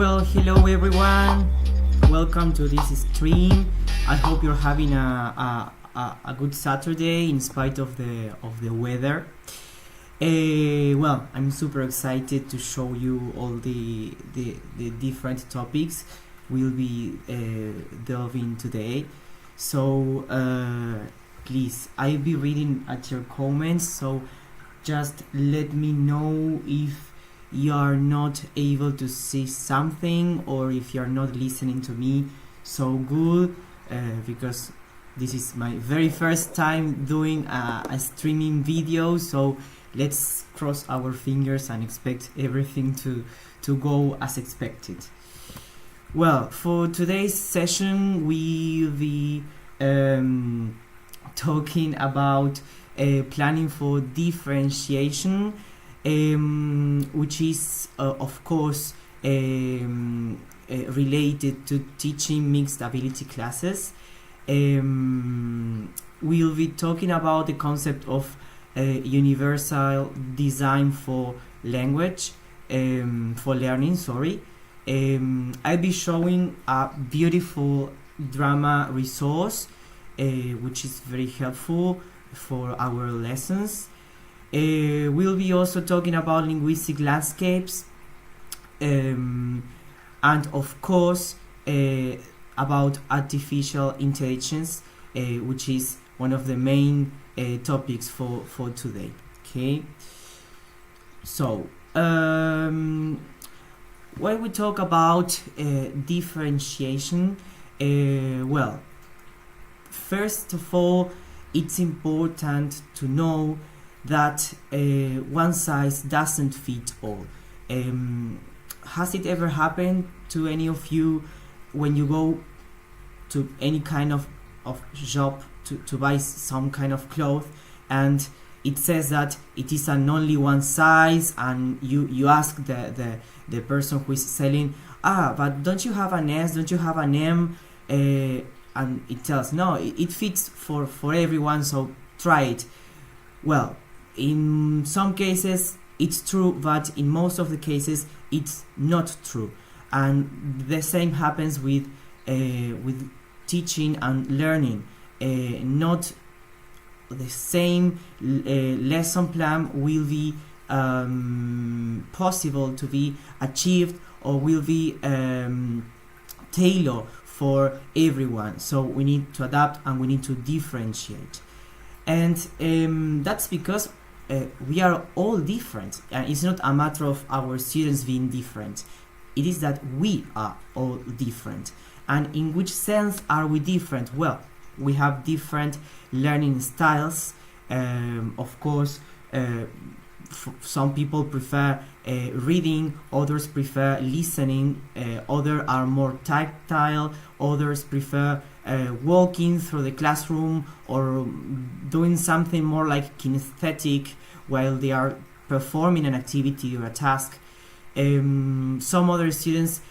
Hello everyone. Welcome to this stream. I hope you're having a good Saturday in spite of the weather. I'm super excited to show you all the different topics we'll be delving today. So please, I'll be reading at your comments. So just let me know if you are not able to see something or if you are not listening to me so good, because this is my very first time doing a streaming video, so let's cross our fingers and expect everything to go as expected. Well, for today's session we'll be talking about planning for differentiation, which is of course related to teaching mixed ability classes. We'll be talking about the concept of universal design for language, for learning, I'll be showing a beautiful drama resource which is very helpful for our lessons. We'll be also talking about linguistic landscapes, and of course about artificial intelligence, which is one of the main topics for today. Okay, so when we talk about differentiation, first of all, it's important to know that one size doesn't fit all. Has it ever happened to any of you when you go to any kind of shop to buy some kind of cloth and it says that it is an only one size, and you ask the person who is selling, but don't you have an S, don't you have an M, and it tells no, it fits for everyone, so try it. Well, in some cases it's true, but in most of the cases it's not true, and the same happens with teaching and learning. Not the same lesson plan will be possible to be achieved or will be tailored for everyone, so we need to adapt and we need to differentiate. And that's because we are all different, and it's not a matter of our students being different, it is that we are all different. And in which sense are we different? Well, we have different learning styles. Of course, some people prefer reading, others prefer listening, others are more tactile, others prefer walking through the classroom or doing something more like kinesthetic while they are performing an activity or a task. Some other students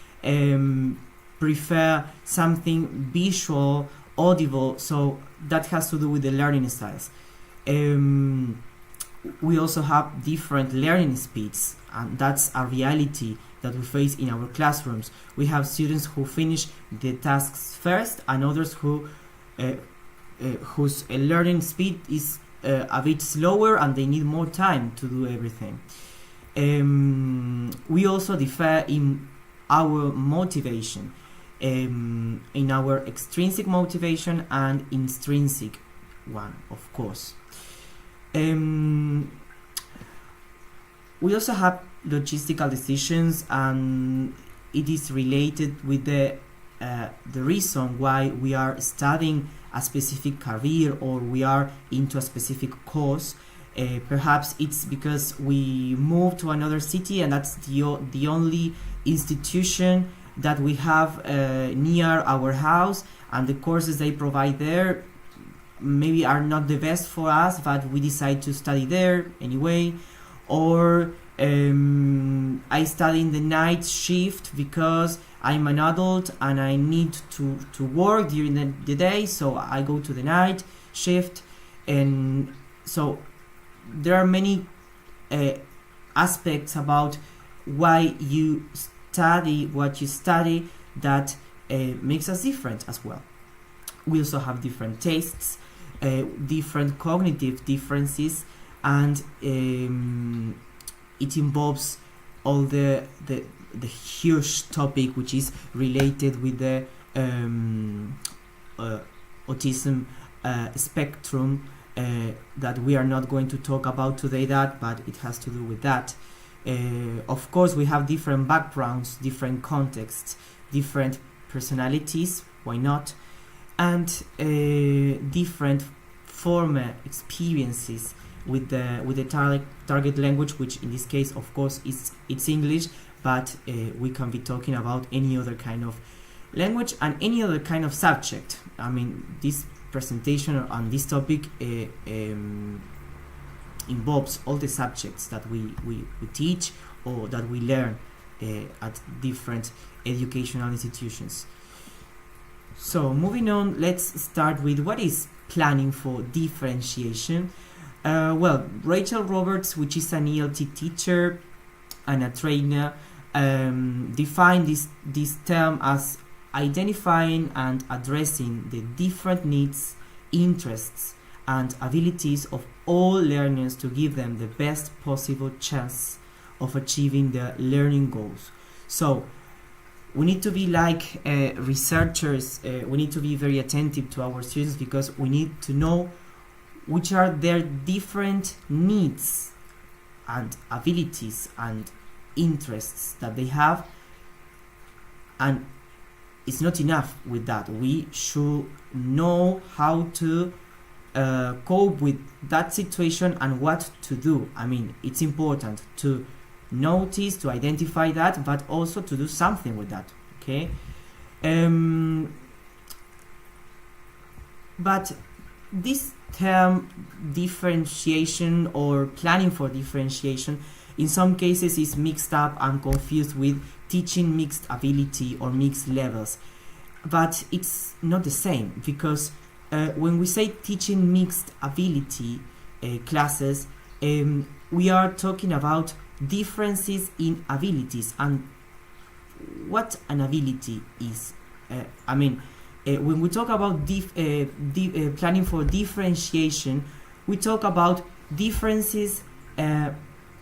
prefer something visual, audible, so that has to do with the learning styles. We also have different learning speeds, and that's a reality that we face in our classrooms. We have students who finish the tasks first, and others who whose learning speed is a bit slower and they need more time to do everything. We also differ in our motivation, in our extrinsic motivation and intrinsic one, of course. We also have logistical decisions, and it is related with the reason why we are studying a specific career or we are into a specific course. Perhaps it's because we moved to another city and that's the only institution that we have near our house, and the courses they provide there maybe are not the best for us, but we decide to study there anyway. Or I study in the night shift because I'm an adult and I need to work during the day, so I go to the night shift. And so there are many aspects about why you study what you study that makes us different as well. We also have different tastes, different cognitive differences, and it involves all the huge topic which is related with the autism spectrum that we are not going to talk about today, but it has to do with that. Of course, we have different backgrounds, different contexts, different personalities, why not, and different former experiences with the target language, which in this case, of course, it's English, but we can be talking about any other kind of language and any other kind of subject. I mean, this presentation on this topic involves all the subjects that we teach or that we learn at different educational institutions. So moving on, let's start with what is planning for differentiation. Well, Rachel Roberts, which is an ELT teacher and a trainer, defined this term as identifying and addressing the different needs, interests, and abilities of all learners to give them the best possible chance of achieving their learning goals. So we need to be like researchers, we need to be very attentive to our students, because we need to know which are their different needs and abilities and interests that they have. And it's not enough with that. We should know how to cope with that situation and what to do. I mean, it's important to notice, to identify that, but also to do something with that, okay? But this term differentiation or planning for differentiation in some cases is mixed up and confused with teaching mixed ability or mixed levels, but it's not the same, because when we say teaching mixed ability classes, we are talking about differences in abilities. And what an ability is, I mean, when we talk about planning for differentiation, we talk about differences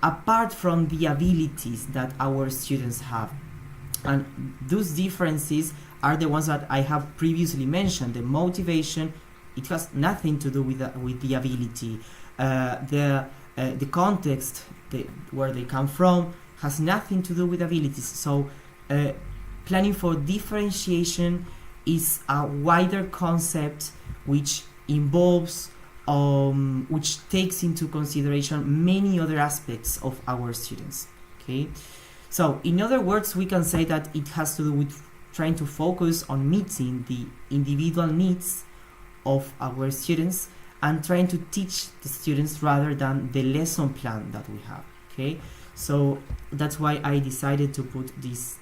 apart from the abilities that our students have. And those differences are the ones that I have previously mentioned. The motivation, it has nothing to do with the ability. The context, where they come from, has nothing to do with abilities. So planning for differentiation is a wider concept which involves which takes into consideration many other aspects of our students. Okay, so in other words, we can say that it has to do with trying to focus on meeting the individual needs of our students and trying to teach the students rather than the lesson plan that we have. Okay, so that's why I decided to put this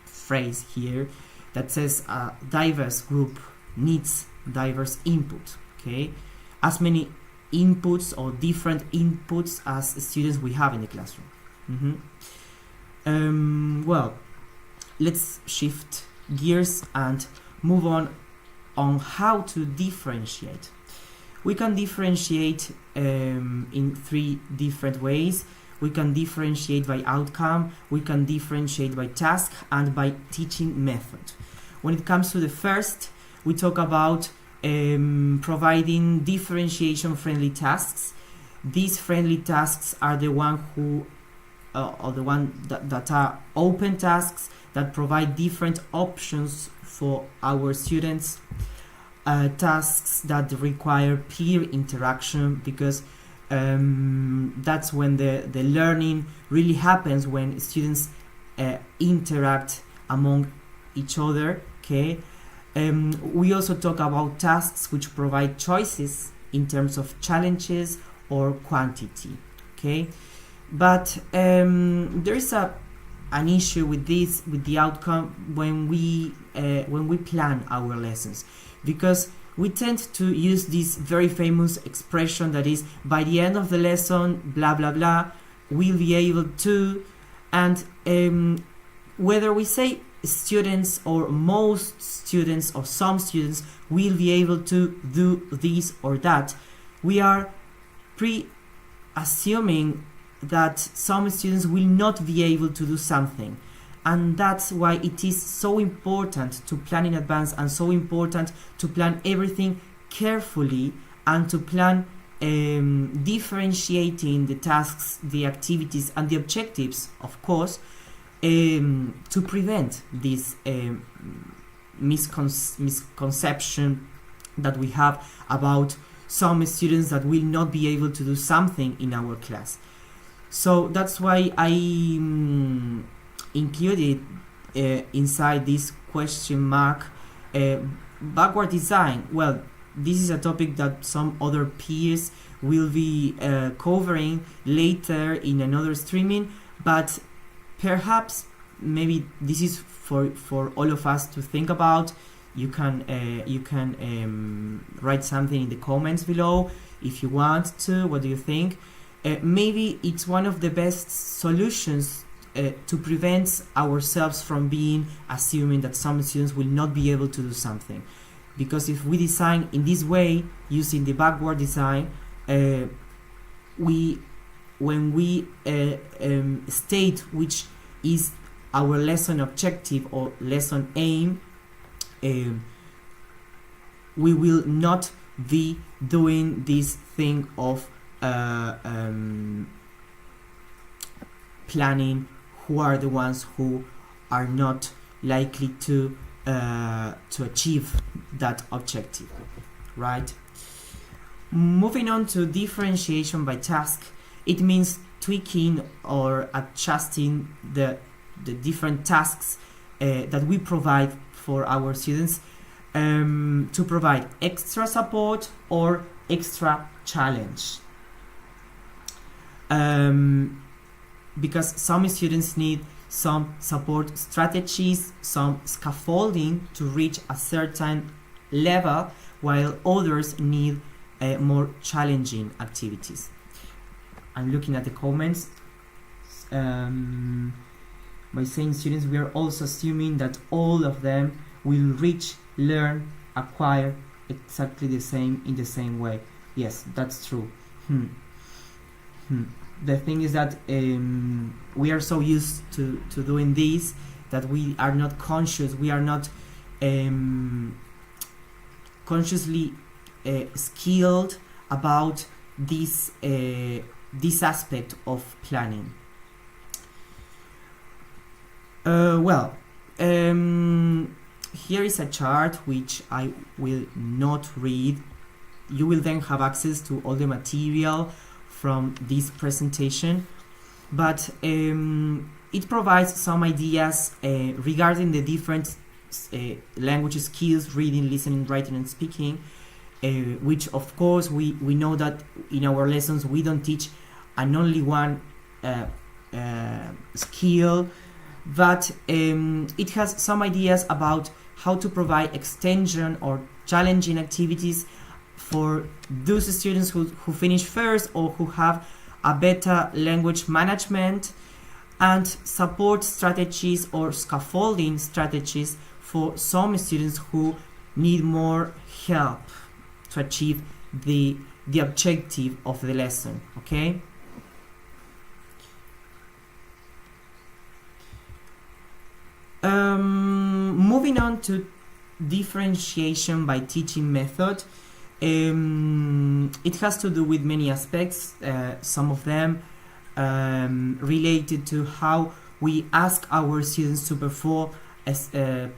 phrase here that says diverse group needs diverse input. Okay, as many inputs or different inputs as students we have in the classroom. Well, let's shift gears and move on how to differentiate. We can differentiate in three different ways. We can differentiate by outcome, we can differentiate by task, and by teaching method. When it comes to the first, we talk about providing differentiation-friendly tasks. These friendly tasks are the one that are open tasks that provide different options for our students. Tasks that require peer interaction, because that's when the learning really happens, when students interact among each other. Okay. We also talk about tasks which provide choices in terms of challenges or quantity. Okay, but there is an issue with this, with the outcome, when we plan our lessons, because we tend to use this very famous expression that is, by the end of the lesson, blah blah blah, we'll be able to, And whether we say students or most students or some students will be able to do this or that, we are assuming that some students will not be able to do something. And that's why it is so important to plan in advance, and so important to plan everything carefully, and to plan differentiating the tasks, the activities, and the objectives, of course, to prevent this misconception that we have about some students that will not be able to do something in our class. So that's why I included inside this question mark backward design. Well, this is a topic that some other peers will be covering later in another streaming, but perhaps maybe this is for all of us to think about. You can write something in the comments below if you want to. What do you think? Maybe it's one of the best solutions to prevent ourselves from assuming that some students will not be able to do something. Because if we design in this way, using the backward design, when we state which is our lesson objective or lesson aim, we will not be doing this thing of planning who are the ones who are not likely to achieve that objective, right? Moving on to differentiation by task, it means tweaking or adjusting the different tasks that we provide for our students to provide extra support or extra challenge. Because some students need some support strategies, some scaffolding to reach a certain level, while others need more challenging activities. I'm looking at the comments. By saying students, we are also assuming that all of them will reach, learn, acquire exactly the same in the same way. Yes, that's true. The thing is that we are so used to doing this that we are not conscious, we are not consciously skilled about this aspect of planning. Here is a chart which I will not read. You will then have access to all the material from this presentation, but it provides some ideas regarding the different language skills: reading, listening, writing, and speaking, which of course we know that in our lessons we don't teach an only one skill, but it has some ideas about how to provide extension or challenging activities for those students who finish first or who have a better language management, and support strategies or scaffolding strategies for some students who need more help to achieve the objective of the lesson. Okay? Moving on to differentiation by teaching method. It has to do with many aspects, some of them related to how we ask our students to perform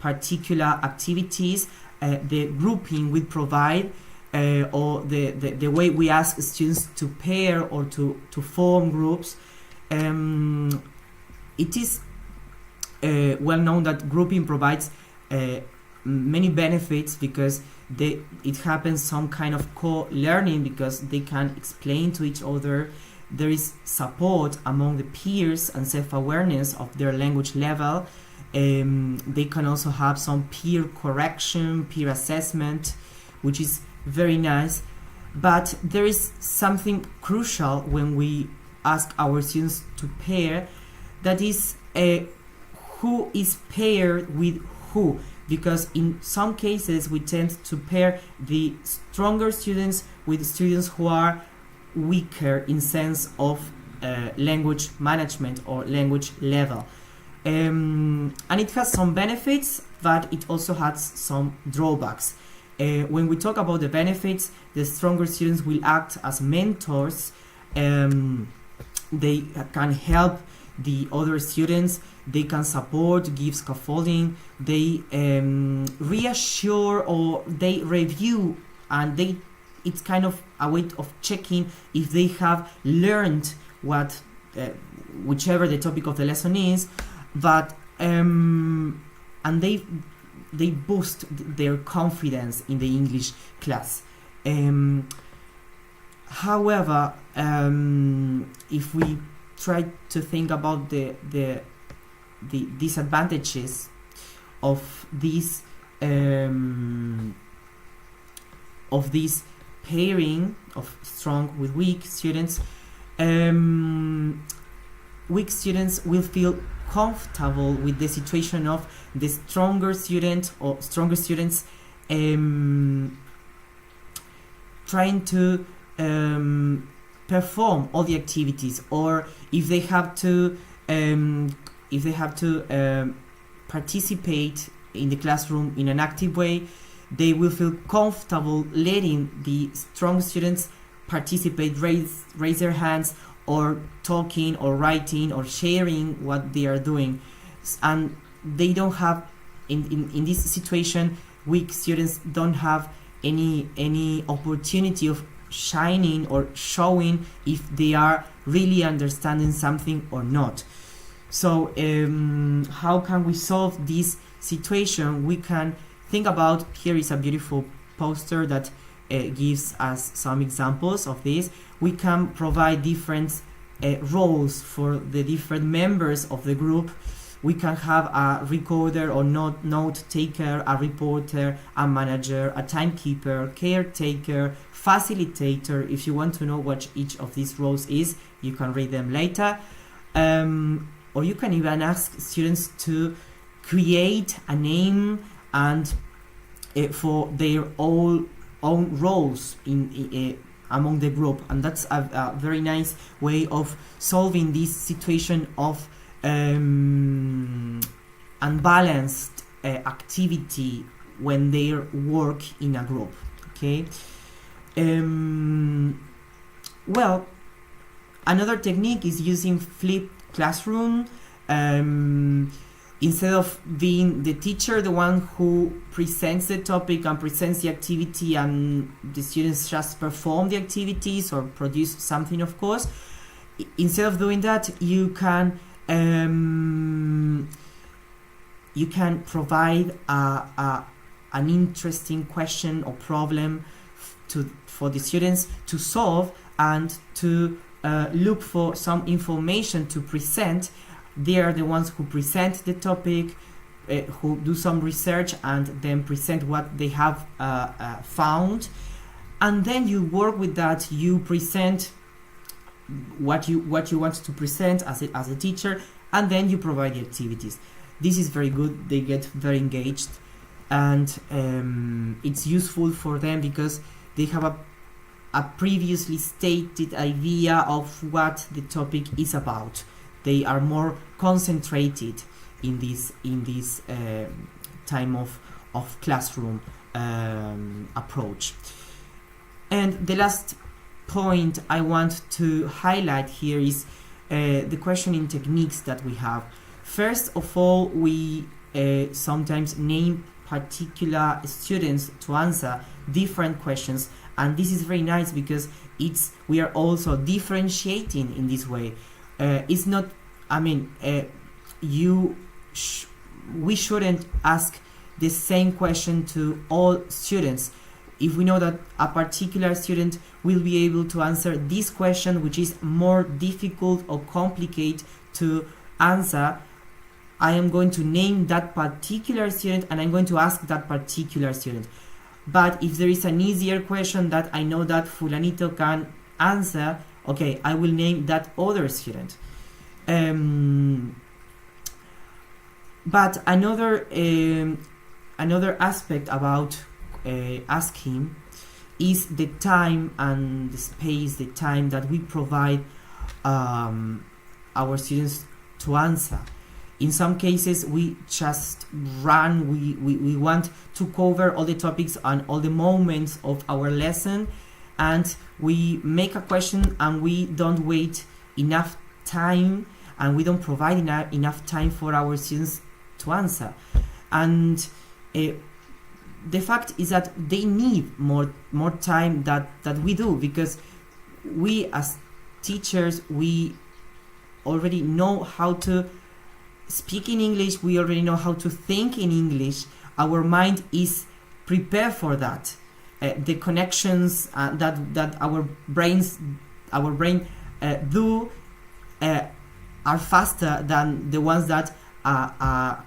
particular activities, the grouping we provide, or the way we ask students to pair or to form groups. It is well known that grouping provides many benefits because it happens some kind of co-learning, because they can explain to each other. There is support among the peers and self-awareness of their language level. They can also have some peer correction, peer assessment, which is very nice. But there is something crucial when we ask our students to pair, that is who is paired with who, because in some cases we tend to pair the stronger students with students who are weaker in sense of language management or language level. And it has some benefits, but it also has some drawbacks. When we talk about the benefits, the stronger students will act as mentors. They can help the other students, they can support, give scaffolding, they reassure or they review, and it's kind of a way of checking if they have learned what whichever the topic of the lesson is, but and they boost their confidence in the English class. However, if we try to think about the disadvantages of this pairing of strong with weak students, weak students will feel comfortable with the situation of the stronger student or stronger students trying to perform all the activities, or if they have to participate in the classroom in an active way, they will feel comfortable letting the strong students participate, raise their hands, or talking or writing or sharing what they are doing. And they don't have in this situation, weak students don't have any opportunity of shining or showing if they are really understanding something or not. So how can we solve this situation? We can think about, here is a beautiful poster that gives us some examples of this. We can provide different roles for the different members of the group. We can have a recorder or note taker, a reporter, a manager, a timekeeper, caretaker, facilitator. If you want to know what each of these roles is, you can read them later. Or you can even ask students to create a name and for their own roles in among the group, and that's a very nice way of solving this situation of unbalanced activity when they work in a group. Okay. Well, another technique is using flipped classroom. Instead of being the teacher, the one who presents the topic and presents the activity, and the students just perform the activities or produce something, of course, instead of doing that, you can provide an interesting question or problem for the students to solve and to look for some information to present. They are the ones who present the topic, who do some research and then present what they have found, and then you work with that. You present what you want to present as a teacher, and then you provide the activities. This is very good. They get very engaged, and it's useful for them because they have a previously stated idea of what the topic is about. They are more concentrated in this time of classroom approach. And the last point I want to highlight here is the questioning techniques that we have. First of all, we sometimes name particular students to answer different questions, and this is very nice because we are also differentiating in this way. It's not, I mean, we shouldn't ask the same question to all students. If we know that a particular student will be able to answer this question, which is more difficult or complicated to answer, I am going to name that particular student and I'm going to ask that particular student. But if there is an easier question that I know that Fulanito can answer, okay, I will name that other student. But another aspect about asking is the time and the space, the time that we provide our students to answer. In some cases, we just run, we want to cover all the topics and all the moments of our lesson, and we make a question and we don't wait enough time, and we don't provide enough time for our students to answer. And the fact is that they need more time that we do, because we as teachers, we already know how to speak in English, we already know how to think in English. Our mind is prepared for that. The connections that our brain do are faster than the ones that a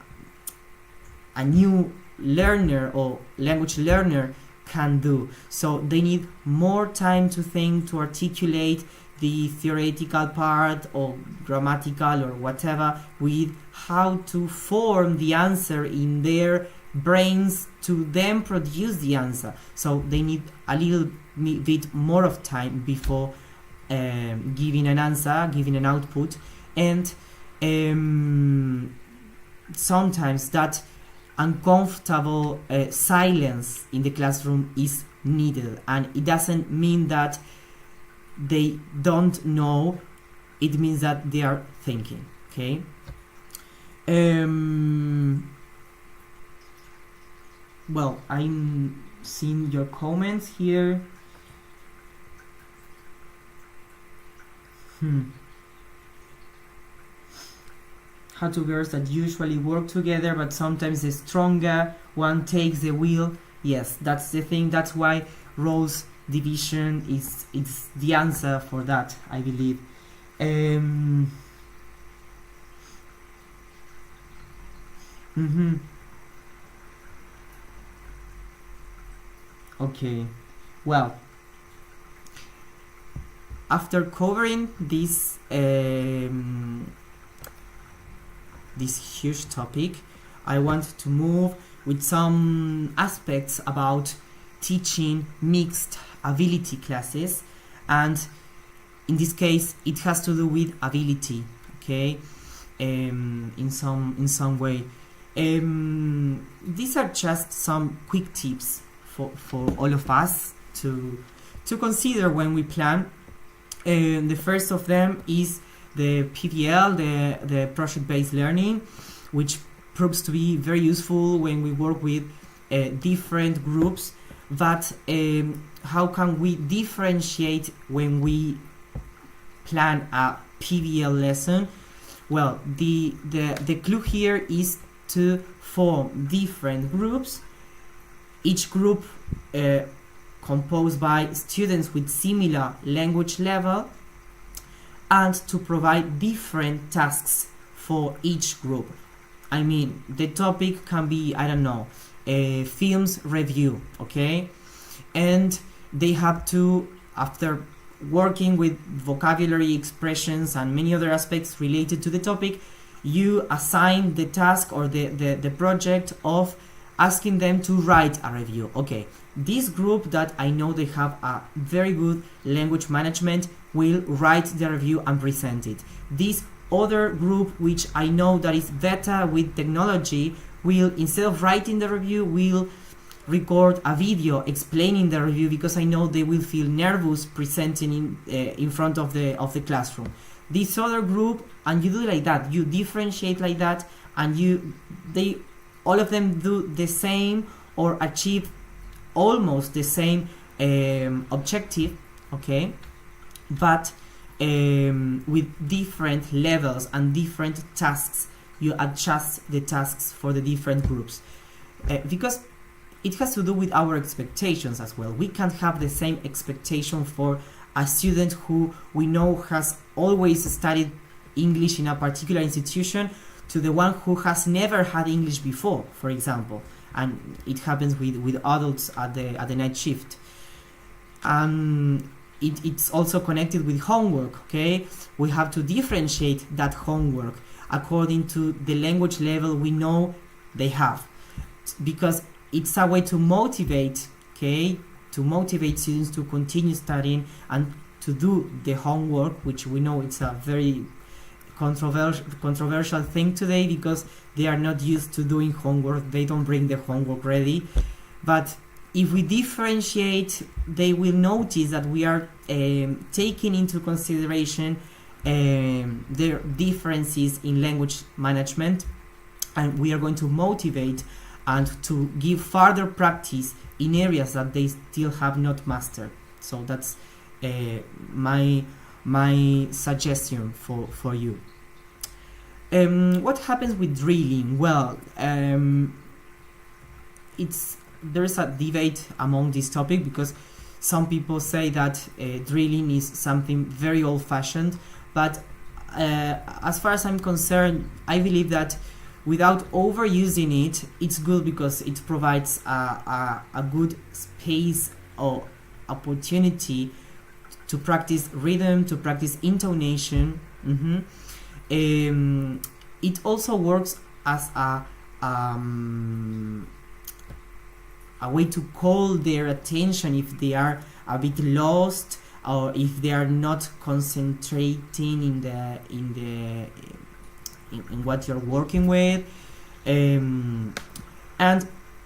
new learner or language learner can do. So they need more time to think, to articulate the theoretical part or grammatical or whatever, with how to form the answer in their brains to then produce the answer. So they need a little bit more of time before giving an answer, giving an output. And sometimes that uncomfortable silence in the classroom is needed, and it doesn't mean that they don't know, it means that they are thinking. Okay. Well, I'm seeing your comments here. How two girls that usually work together, but sometimes the stronger one takes the wheel. Yes, that's the thing. That's why roles division is the answer for that, I believe. Okay, well, after covering this this huge topic, I want to move with some aspects about teaching mixed ability classes, and in this case it has to do with ability, okay, in some way. These are just some quick tips for all of us to consider when we plan. The first of them is the PBL, the project-based learning, which proves to be very useful when we work with different groups. But how can we differentiate when we plan a PBL lesson? Well, the clue here is to form different groups, each group composed by students with similar language level, and to provide different tasks for each group. I mean, the topic can be, I don't know, a films review, okay? And they have to, after working with vocabulary, expressions, and many other aspects related to the topic, you assign the task or the project of asking them to write a review. Okay, this group that I know they have a very good language management will write the review and present it. This other group, which I know that is better with technology, will, instead of writing the review, will record a video explaining the review, because I know they will feel nervous presenting in front of the classroom. This other group, and you do like that, you differentiate like that, and all of them do the same or achieve almost the same objective, okay, but with different levels and different tasks. You adjust the tasks for the different groups, because it has to do with our expectations as well. We can't have the same expectation for a student who we know has always studied English in a particular institution to the one who has never had English before, for example. And it happens with adults at the night shift. it's also connected with homework. Okay, we have to differentiate that homework according to the language level we know they have, because it's a way to motivate, okay, to motivate students to continue studying and to do the homework, which we know it's a very controversial thing today because they are not used to doing homework. They don't bring the homework ready. But if we differentiate, they will notice that we are taking into consideration their differences in language management, and we are going to motivate and to give further practice in areas that they still have not mastered. So that's my suggestion for you. What happens with drilling? Well, there is a debate among this topic, because some people say that drilling is something very old-fashioned, but as far as I'm concerned, I believe that without overusing it, it's good, because it provides a good space or opportunity to practice rhythm, to practice intonation. It also works as a way to call their attention if they are a bit lost, or if they are not concentrating in what you're working with, and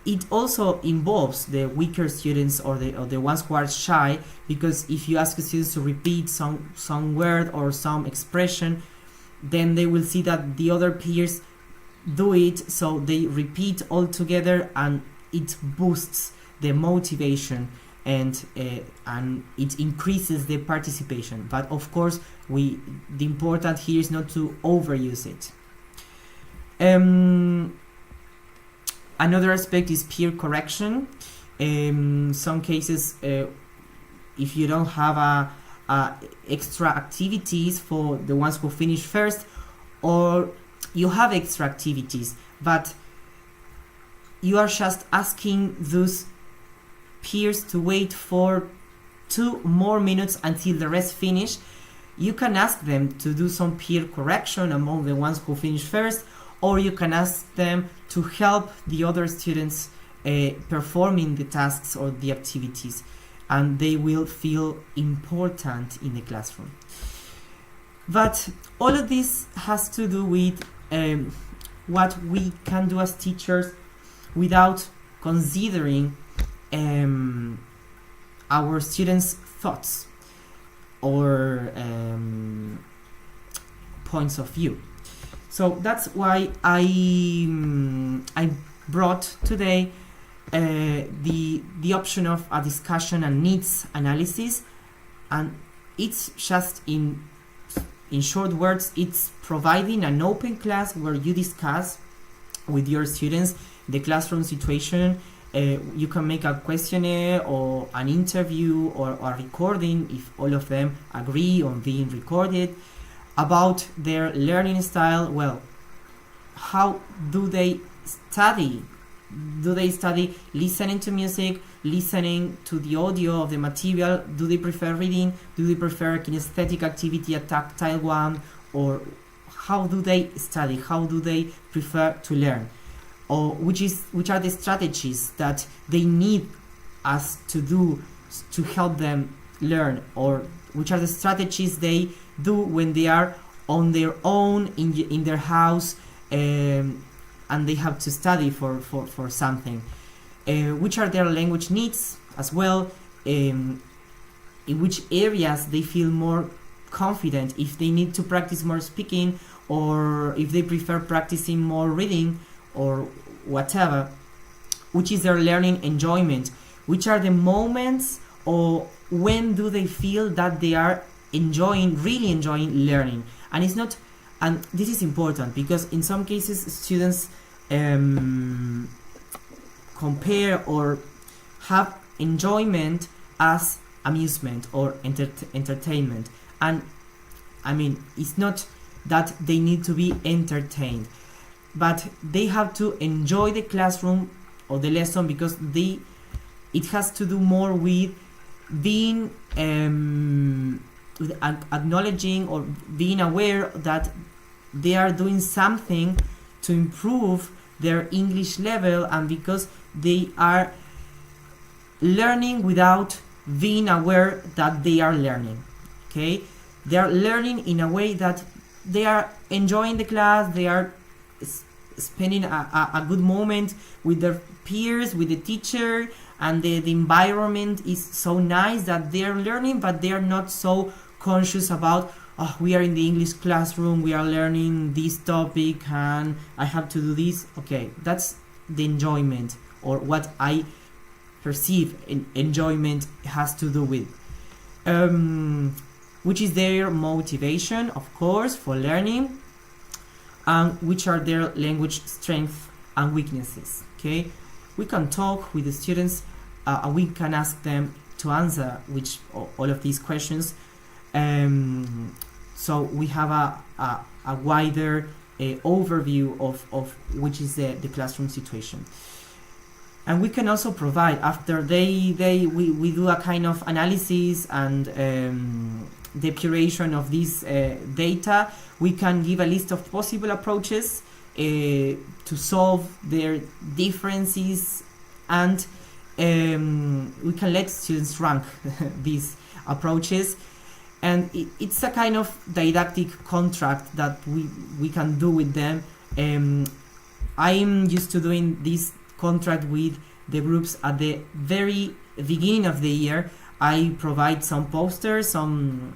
it also involves the weaker students or the ones who are shy, because if you ask the students to repeat some word or some expression, then they will see that the other peers do it, so they repeat all together, and it boosts the motivation, and it increases the participation. But of course, the important here is not to overuse it. Another aspect is peer correction. Some cases, if you don't have extra activities for the ones who finish first, or you have extra activities, but you are just asking those peers to wait for 2 more minutes until the rest finish, you can ask them to do some peer correction among the ones who finish first, or you can ask them to help the other students performing the tasks or the activities, and they will feel important in the classroom. But all of this has to do with what we can do as teachers without considering our students' thoughts or points of view. So that's why I brought today the option of a discussion and needs analysis, and it's just in short words, it's providing an open class where you discuss with your students the classroom situation. You can make a questionnaire or an interview or a recording, if all of them agree on being recorded, about their learning style. Well, how do they study? Do they study listening to music, listening to the audio of the material? Do they prefer reading? Do they prefer kinesthetic activity, a tactile one? Or how do they study? How do they prefer to learn? Or which are the strategies that they need us to do to help them learn? Or which are the strategies they do when they are on their own in their house, and they have to study for something? Which are their language needs as well? In which areas they feel more confident, if they need to practice more speaking, or if they prefer practicing more reading, or whatever. Which is their learning enjoyment? Which are the moments, or when do they feel that they are really enjoying learning? And it's not, and this is important, because in some cases students compare or have enjoyment as amusement or entertainment, and I mean, it's not that they need to be entertained, but they have to enjoy the classroom or the lesson, because it has to do more with being acknowledging or being aware that they are doing something to improve their English level, and because they are learning without being aware that they are learning. Okay, they are learning in a way that they are enjoying the class, they are spending a good moment with their peers, with the teacher, and the environment is so nice that they are learning, but they are not so conscious about, oh, we are in the English classroom, we are learning this topic and I have to do this. Okay, that's the enjoyment, or what I perceive enjoyment has to do with. Which is their motivation, of course, for learning, and which are their language strengths and weaknesses. Okay, we can talk with the students, we can ask them to answer all of these questions. So we have a wider overview of which is the classroom situation. And we can also provide, after we do a kind of analysis and depuration of this data, we can give a list of possible approaches to solve their differences, and we can let students rank these approaches. And it's a kind of didactic contract that we can do with them. I'm used to doing this contract with the groups at the very beginning of the year. I provide some posters, some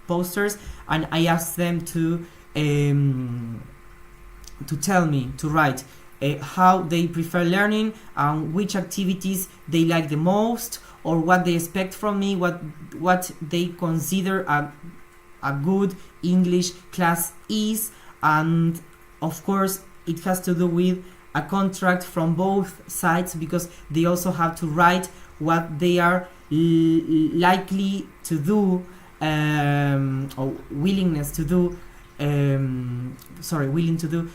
posters, and I ask them to tell me, to write how they prefer learning, and which activities they like the most, or what they expect from me, what they consider a good English class is. And of course it has to do with a contract from both sides, because they also have to write what they are likely to do, or willingness to do, willing to do,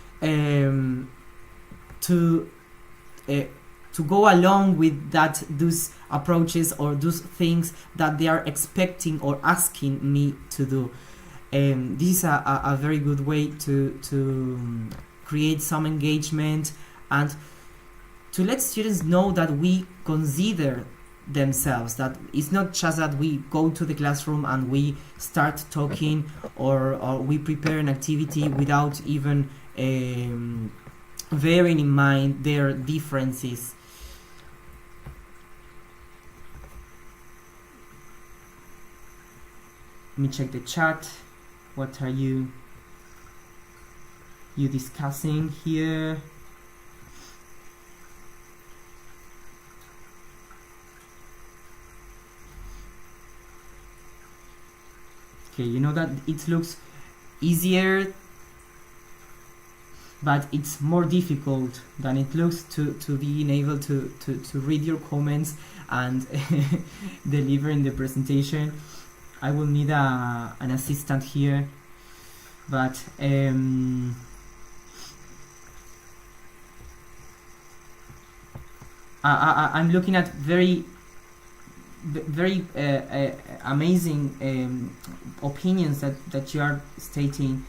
to go along with those approaches or those things that they are expecting or asking me to do. This is a very good way to create some engagement and to let students know that we consider themselves, that it's not just that we go to the classroom and we start talking, or we prepare an activity without even bearing in mind their differences. Let me check the chat. What are you discussing here? Okay, you know that it looks easier, but it's more difficult than it looks to being able to read your comments and deliver in the presentation. I will need an assistant here, but I'm looking at very amazing opinions that you are stating.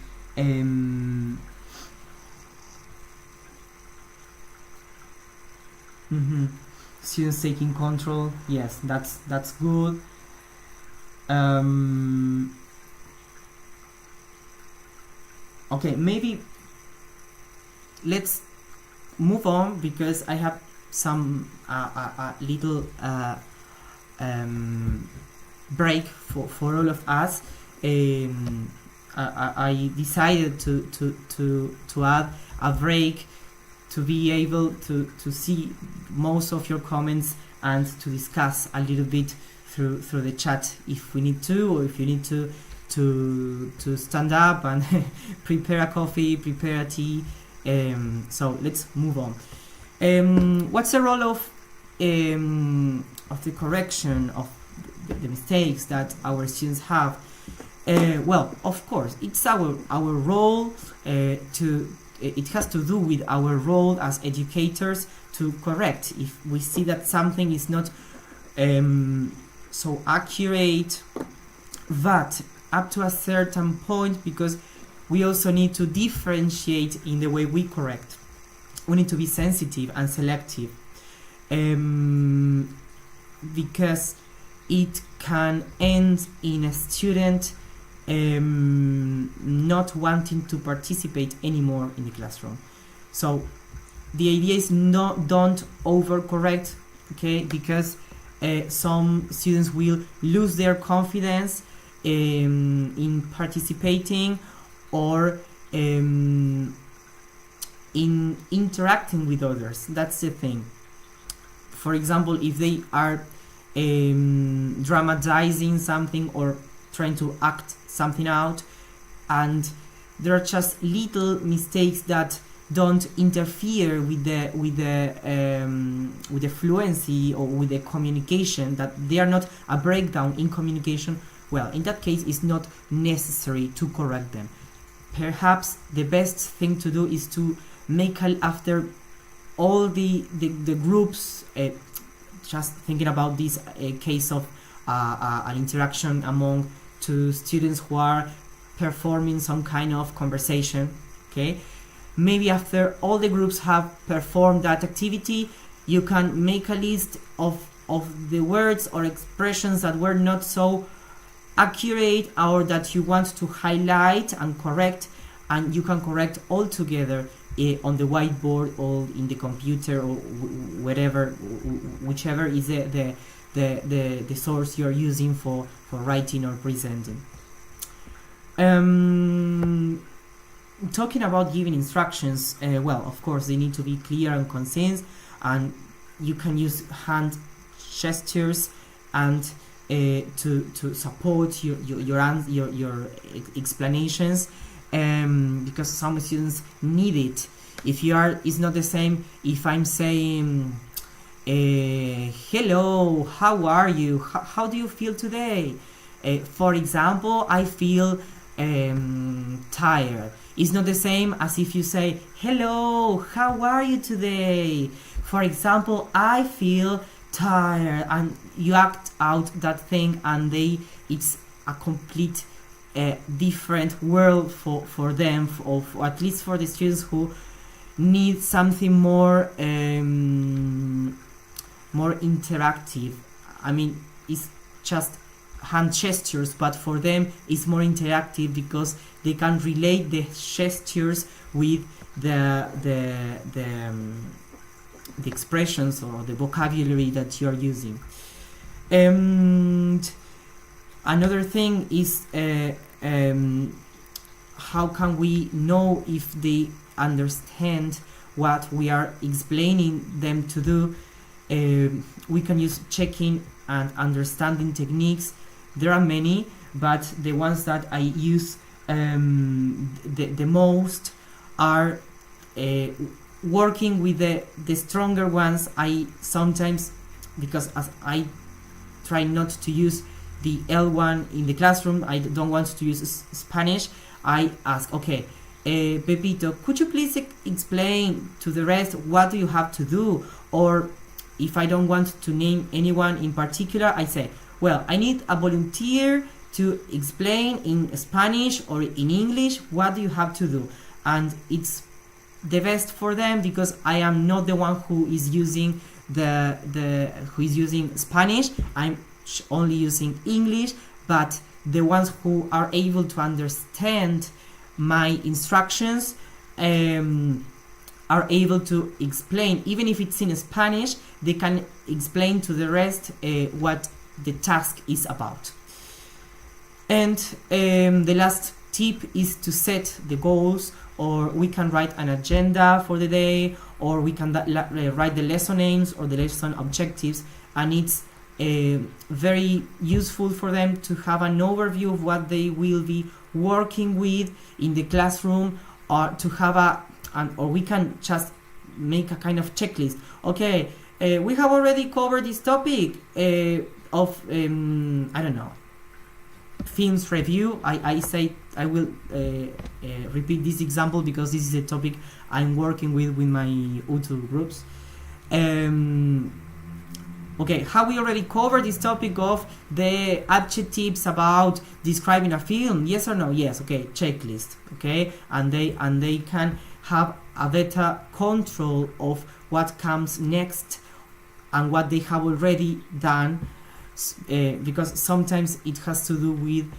Students taking control. Yes, that's good. Okay, maybe let's move on, because I have some little break for all of us. I decided to add a break to be able to see most of your comments and to discuss a little bit through the chat if we need to, or if you need to stand up and prepare a coffee, prepare a tea. So let's move on. What's the role of the correction of the mistakes that our students have? Well, of course, it's our role it has to do with our role as educators to correct if we see that something is not so accurate, but up to a certain point, because we also need to differentiate in the way we correct. We need to be sensitive and selective, because it can end in a student not wanting to participate anymore in the classroom. So the idea is don't overcorrect, okay, because some students will lose their confidence in participating or in interacting with others. That's the thing. For example, if they are dramatizing something or trying to act something out, and there are just little mistakes that don't interfere with the fluency or with the communication, that they are not a breakdown in communication, well, in that case it's not necessary to correct them. Perhaps the best thing to do is to make after all the groups, just thinking about this case of an interaction among two students who are performing some kind of conversation, okay? Maybe after all the groups have performed that activity, you can make a list of the words or expressions that were not so accurate or that you want to highlight and correct, and you can correct all together on the whiteboard or in the computer or whatever, whichever is the source you're using for writing or presenting. Talking about giving instructions, well, of course they need to be clear and concise, and you can use hand gestures and to support your explanations, because some students need it. It's not the same if I'm saying hello, how are you, how do you feel today? For example, I feel tired. It's not the same as if you say hello, how are you today? For example, I feel tired, and you act out that thing, and it's a complete different world for them, or at least for the students who need something more more interactive. I mean, it's just hand gestures, but for them it's more interactive because they can relate the gestures with the expressions or the vocabulary that you're using. And another thing is how can we know if they understand what we are explaining them to do? We can use checking and understanding techniques. There are many, but the ones that I use the most are working with the stronger ones. I sometimes, because as I try not to use the L1 in the classroom, I don't want to use Spanish, I ask, okay, Pepito, could you please explain to the rest what do you have to do? Or if I don't want to name anyone in particular, I say, well, I need a volunteer to explain in Spanish or in English what do you have to do. And it's the best for them because I am not the one who is using who is using Spanish. I'm only using English, but the ones who are able to understand my instructions are able to explain, even if it's in Spanish, they can explain to the rest what the task is about. And the last tip is to set the goals, or we can write an agenda for the day, or we can write the lesson names or the lesson objectives, and it's very useful for them to have an overview of what they will be working with in the classroom, or to have or we can just make a kind of checklist. Okay, we have already covered this topic of I don't know, films review. I will repeat this example because this is a topic I'm working with my U2 groups. Okay, have we already covered this topic of the adjectives about describing a film? Yes or no? Yes. Okay, checklist. Okay, and they can have a better control of what comes next and what they have already done, because sometimes it has to do with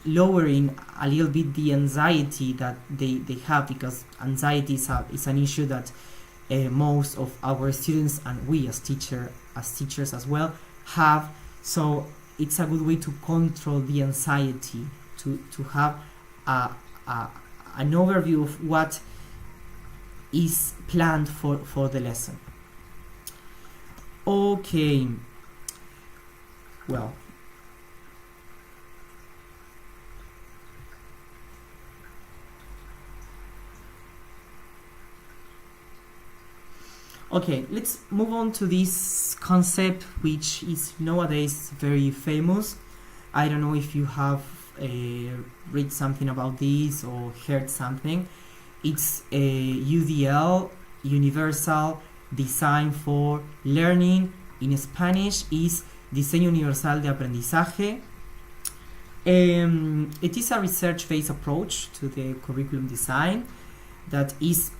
lowering a little bit the anxiety that they have, because anxiety is an issue that most of our students and we as teachers as well have. So it's a good way to control the anxiety, to have an overview of what is planned for the lesson. Okay, well, okay, let's move on to this concept, which is nowadays very famous. I don't know if you have read something about this or heard something. It's UDL, Universal Design for Learning. In Spanish is Diseño Universal de Aprendizaje. It is a research-based approach to the curriculum design that is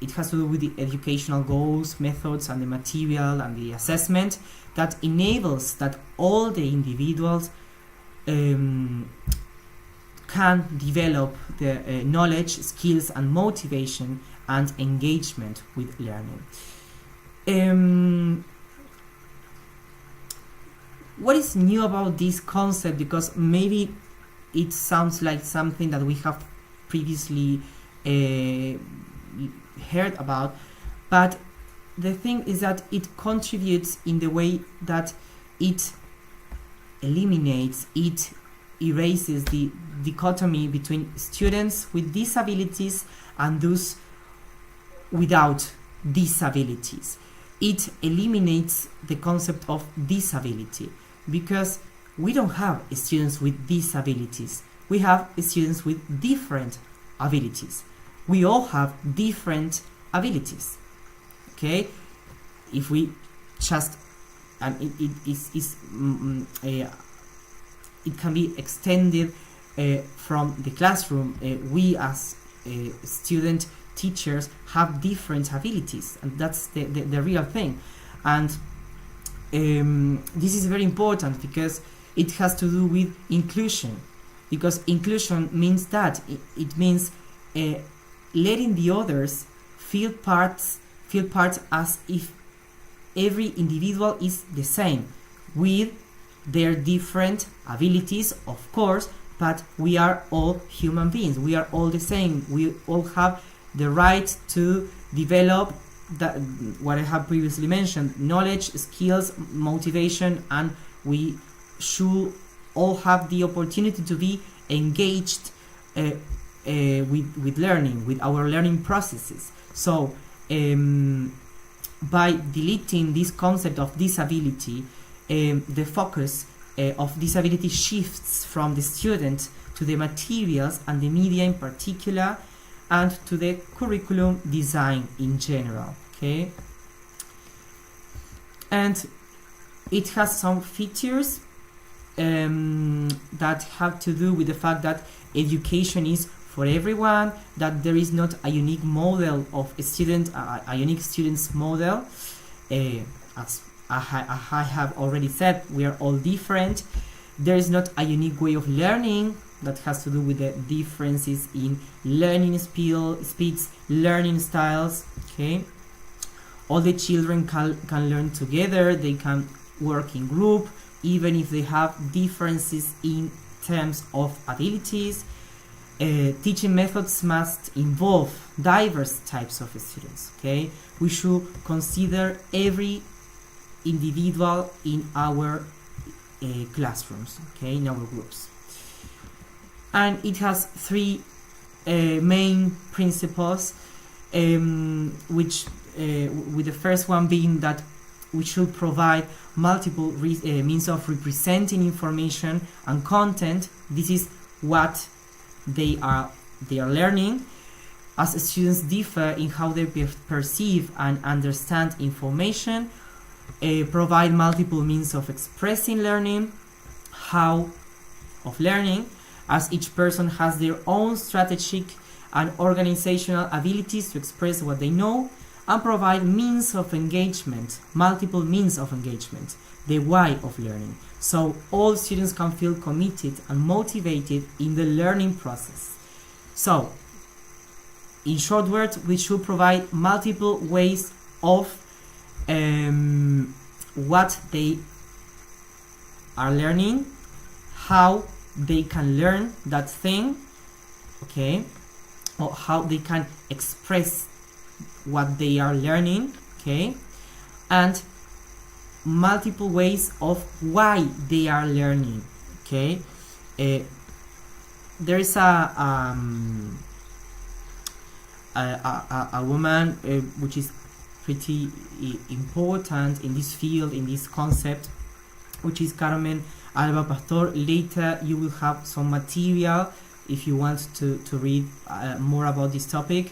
it has to do with the educational goals, methods, and the material and the assessment that enables that all the individuals can develop the knowledge, skills, and motivation and engagement with learning. What is new about this concept? Because maybe it sounds like something that we have previously heard about, but the thing is that it contributes in the way that it eliminates, it erases the dichotomy between students with disabilities and those without disabilities. It eliminates the concept of disability, because we don't have students with disabilities. We have students with different abilities. We all have different abilities. Okay, if we just, and it can be extended from the classroom. We as student teachers have different abilities, and that's the real thing. And this is very important because it has to do with inclusion, because inclusion means that it means letting the others feel part as if every individual is the same, with their different abilities, of course, but we are all human beings. We are all the same. We all have the right to develop that, what I have previously mentioned, knowledge, skills, motivation, and we should all have the opportunity to be engaged with learning, with our learning processes. So by deleting this concept of disability, the focus of disability shifts from the student to the materials and the media in particular, and to the curriculum design in general. Okay, and it has some features that have to do with the fact that education is for everyone, that there is not a unique model of a student, a unique student's model. As I have already said, we are all different. There is not a unique way of learning that has to do with the differences in learning speeds, learning styles. Okay, all the children can learn together. They can work in group, even if they have differences in terms of abilities. Teaching methods must involve diverse types of students. Okay, we should consider every individual in our classrooms, okay, in our groups. And it has three main principles, which with the first one being that we should provide multiple means of representing information and content. This is what they are learning, as students differ in how they perceive and understand information. provide multiple means of expressing learning, how of learning, as each person has their own strategic and organizational abilities to express what they know, and provide means of engagement, multiple means of engagement, the why of learning, so all students can feel committed and motivated in the learning process. So, in short words, we should provide multiple ways of what they are learning, how they can learn that thing, okay, or how they can express what they are learning, okay, and multiple ways of why they are learning, okay. There is a woman which is pretty important in this field, in this concept, which is Carmen Alba Pastor. Later you will have some material if you want to read more about this topic,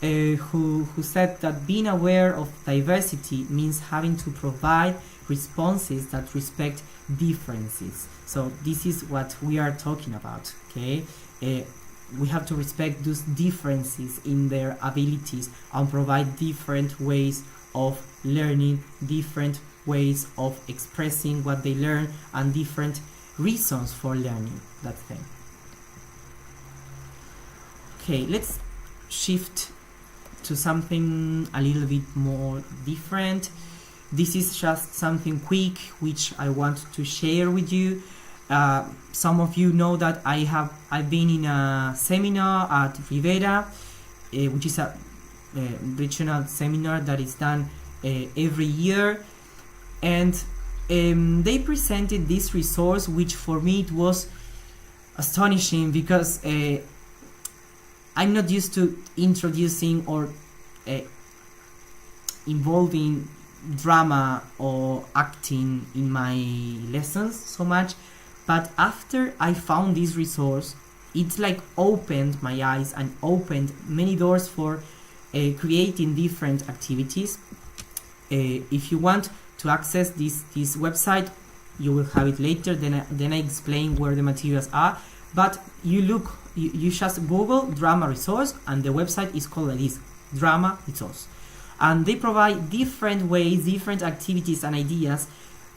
who said that being aware of diversity means having to provide responses that respect differences. So this is what we are talking about, okay. We have to respect those differences in their abilities and provide different ways of learning, different ways of expressing what they learn, and different reasons for learning that thing. Okay, let's shift to something a little bit more different. This is just something quick which I want to share with you. Some of you know that I've been in a seminar at Rivera, which is a regional seminar that is done every year, and they presented this resource, which for me it was astonishing, because I'm not used to introducing or involving drama or acting in my lessons so much, but after I found this resource, it's like opened my eyes and opened many doors for creating different activities. If you want to access this website, you will have it later, then I explain where the materials are, but you just Google drama resource, and the website is called like this, drama resource, and they provide different ways, different activities and ideas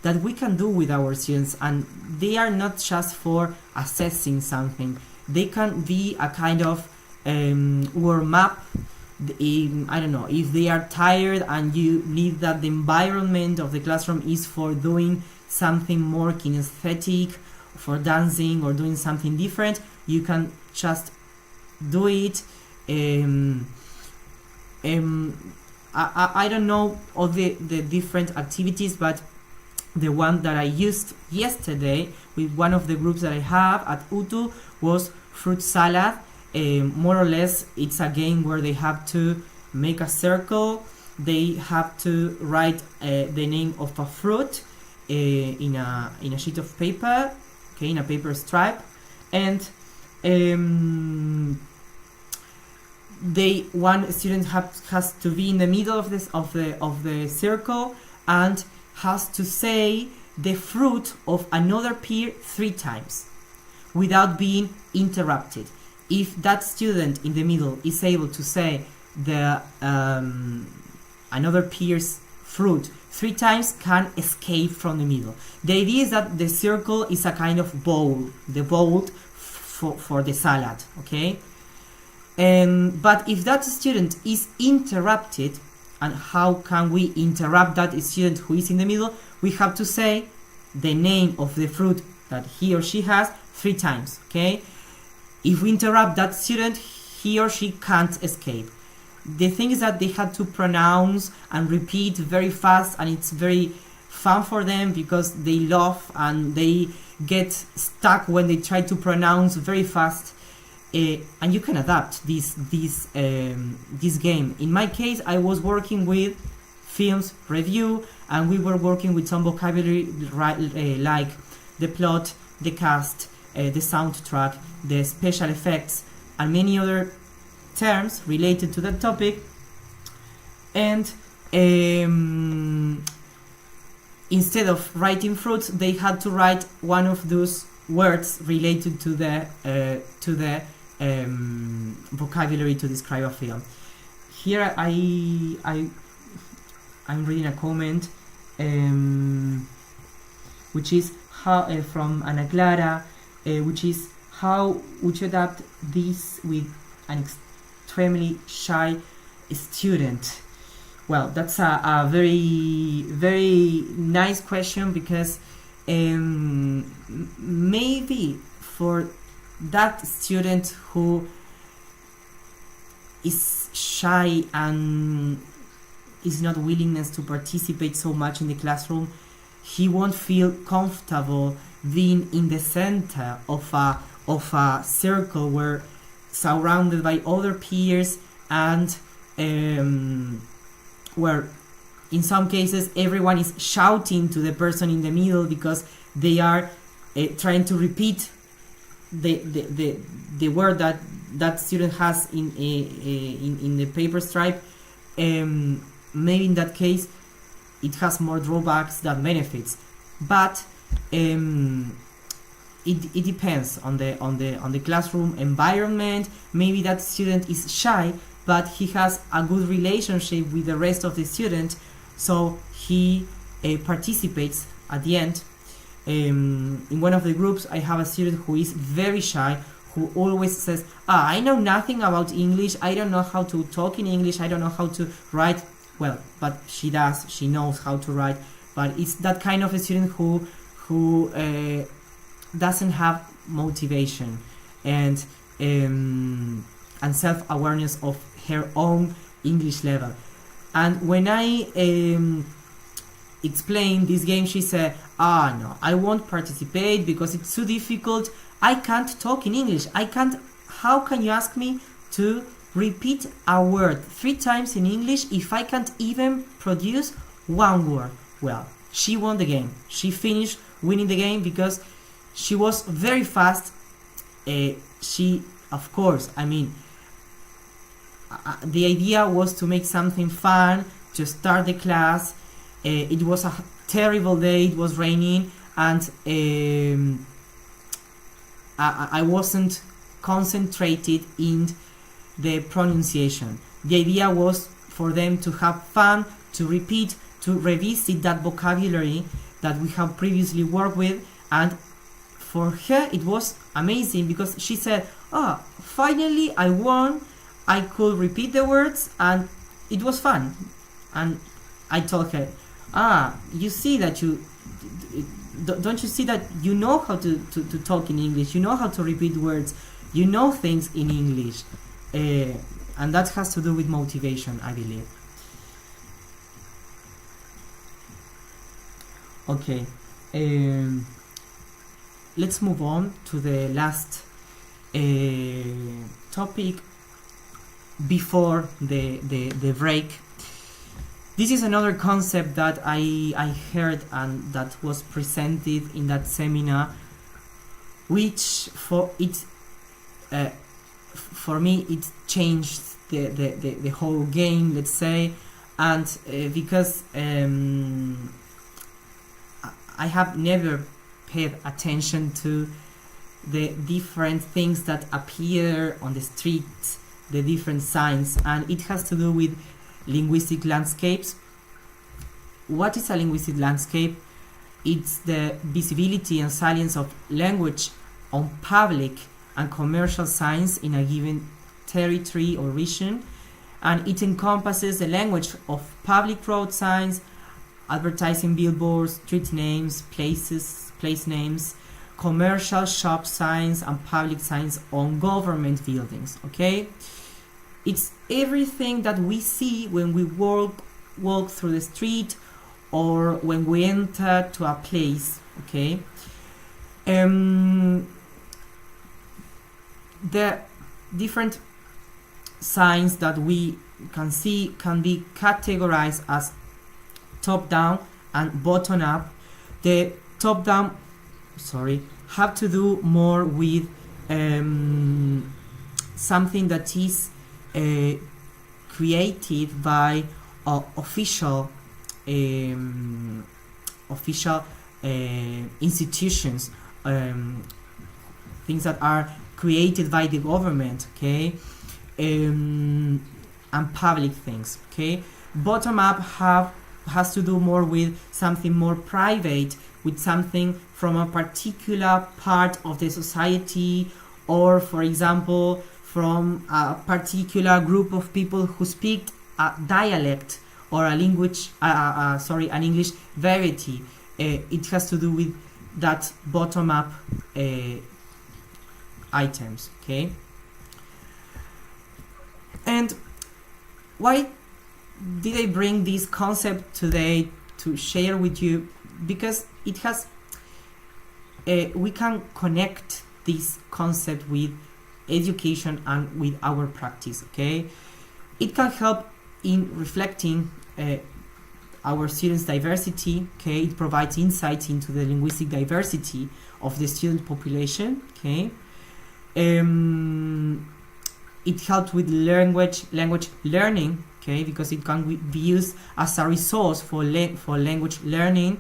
that we can do with our students, and they are not just for assessing something. They can be a kind of warm up. I don't know, if they are tired and you need that the environment of the classroom is for doing something more kinesthetic, for dancing or doing something different, you can just do it. I don't know all the different activities, but the one that I used yesterday with one of the groups that I have at UTU was fruit salad. More or less, it's a game where they have to make a circle. They have to write the name of a fruit in a sheet of paper, okay, in a paper stripe, and one student has to be in the middle of the circle and has to say the fruit of another peer 3 times without being interrupted. If that student in the middle is able to say the another peer's fruit 3 times, can escape from the middle. The idea is that the circle is a kind of bowl, the bowl for the salad, okay? But if that student is interrupted, and how can we interrupt that student who is in the middle? We have to say the name of the fruit that he or she has 3 times, okay? If we interrupt that student, he or she can't escape. The thing is that they have to pronounce and repeat very fast, and it's very fun for them because they laugh and they get stuck when they try to pronounce very fast. And you can adapt this game. In my case, I was working with films review, and we were working with some vocabulary like the plot, the cast, the soundtrack, the special effects, and many other terms related to that topic. And instead of writing fruits, they had to write one of those words related to the vocabulary to describe a film. Here I'm reading a comment, which is how from Ana Clara, which is how would you adapt this with an extremely shy student? Well, that's a very, very nice question, because maybe for that student who is shy and is not willingness to participate so much in the classroom, he won't feel comfortable being in the center of a circle where surrounded by other peers, and where in some cases everyone is shouting to the person in the middle because they are trying to repeat the word that student has in the paper stripe. Maybe in that case it has more drawbacks than benefits, but it depends on the classroom environment. Maybe that student is shy, but he has a good relationship with the rest of the student, so he participates at the end. In one of the groups, I have a student who is very shy, who always says, I know nothing about English, I don't know how to talk in English, I don't know how to write. Well, but she does, she knows how to write, but it's that kind of a student who doesn't have motivation and self-awareness of her own English level. And when I explained this game, she said, no, I won't participate because it's too difficult. I can't talk in English. How can you ask me to repeat a word 3 times in English if I can't even produce one word? Well, she won the game. She finished winning the game because she was very fast. She, of course, I mean, the idea was to make something fun, to start the class. It was a terrible day, it was raining, and I wasn't concentrated in the pronunciation. The idea was for them to have fun, to repeat, to revisit that vocabulary that we have previously worked with, and for her it was amazing because she said, finally I won, I could repeat the words and it was fun. And I told her, you see that don't you see that you know how to talk in English, you know how to repeat words, you know things in English, and that has to do with motivation, I believe. Okay, let's move on to the last topic before the break. This is another concept that I heard and that was presented in that seminar, which for me it changed the whole game, let's say, and because I have never paid attention to the different things that appear on the street, the different signs, and it has to do with linguistic landscapes. What is a linguistic landscape? It's the visibility and salience of language on public and commercial signs in a given territory or region, and it encompasses the language of public road signs, advertising billboards, street names, place names, commercial shop signs, and public signs on government buildings. Okay, it's everything that we see when we walk through the street or when we enter to a place. Okay, the different signs that we can see can be categorized as top down and bottom up. The top down have to do more with something that is created by official official institutions, things that are created by the government, okay, and public things, okay. Bottom up has to do more with something more private, with something from a particular part of the society, or for example from a particular group of people who speak a dialect or a language, an English variety. It has to do with that bottom up items, okay. And why did I bring this concept today to share with you? Because it has, we can connect this concept with education and with our practice, okay. It can help in reflecting our students' diversity, okay. It provides insights into the linguistic diversity of the student population, okay. It helps with language learning, okay, because it can be used as a resource for language learning.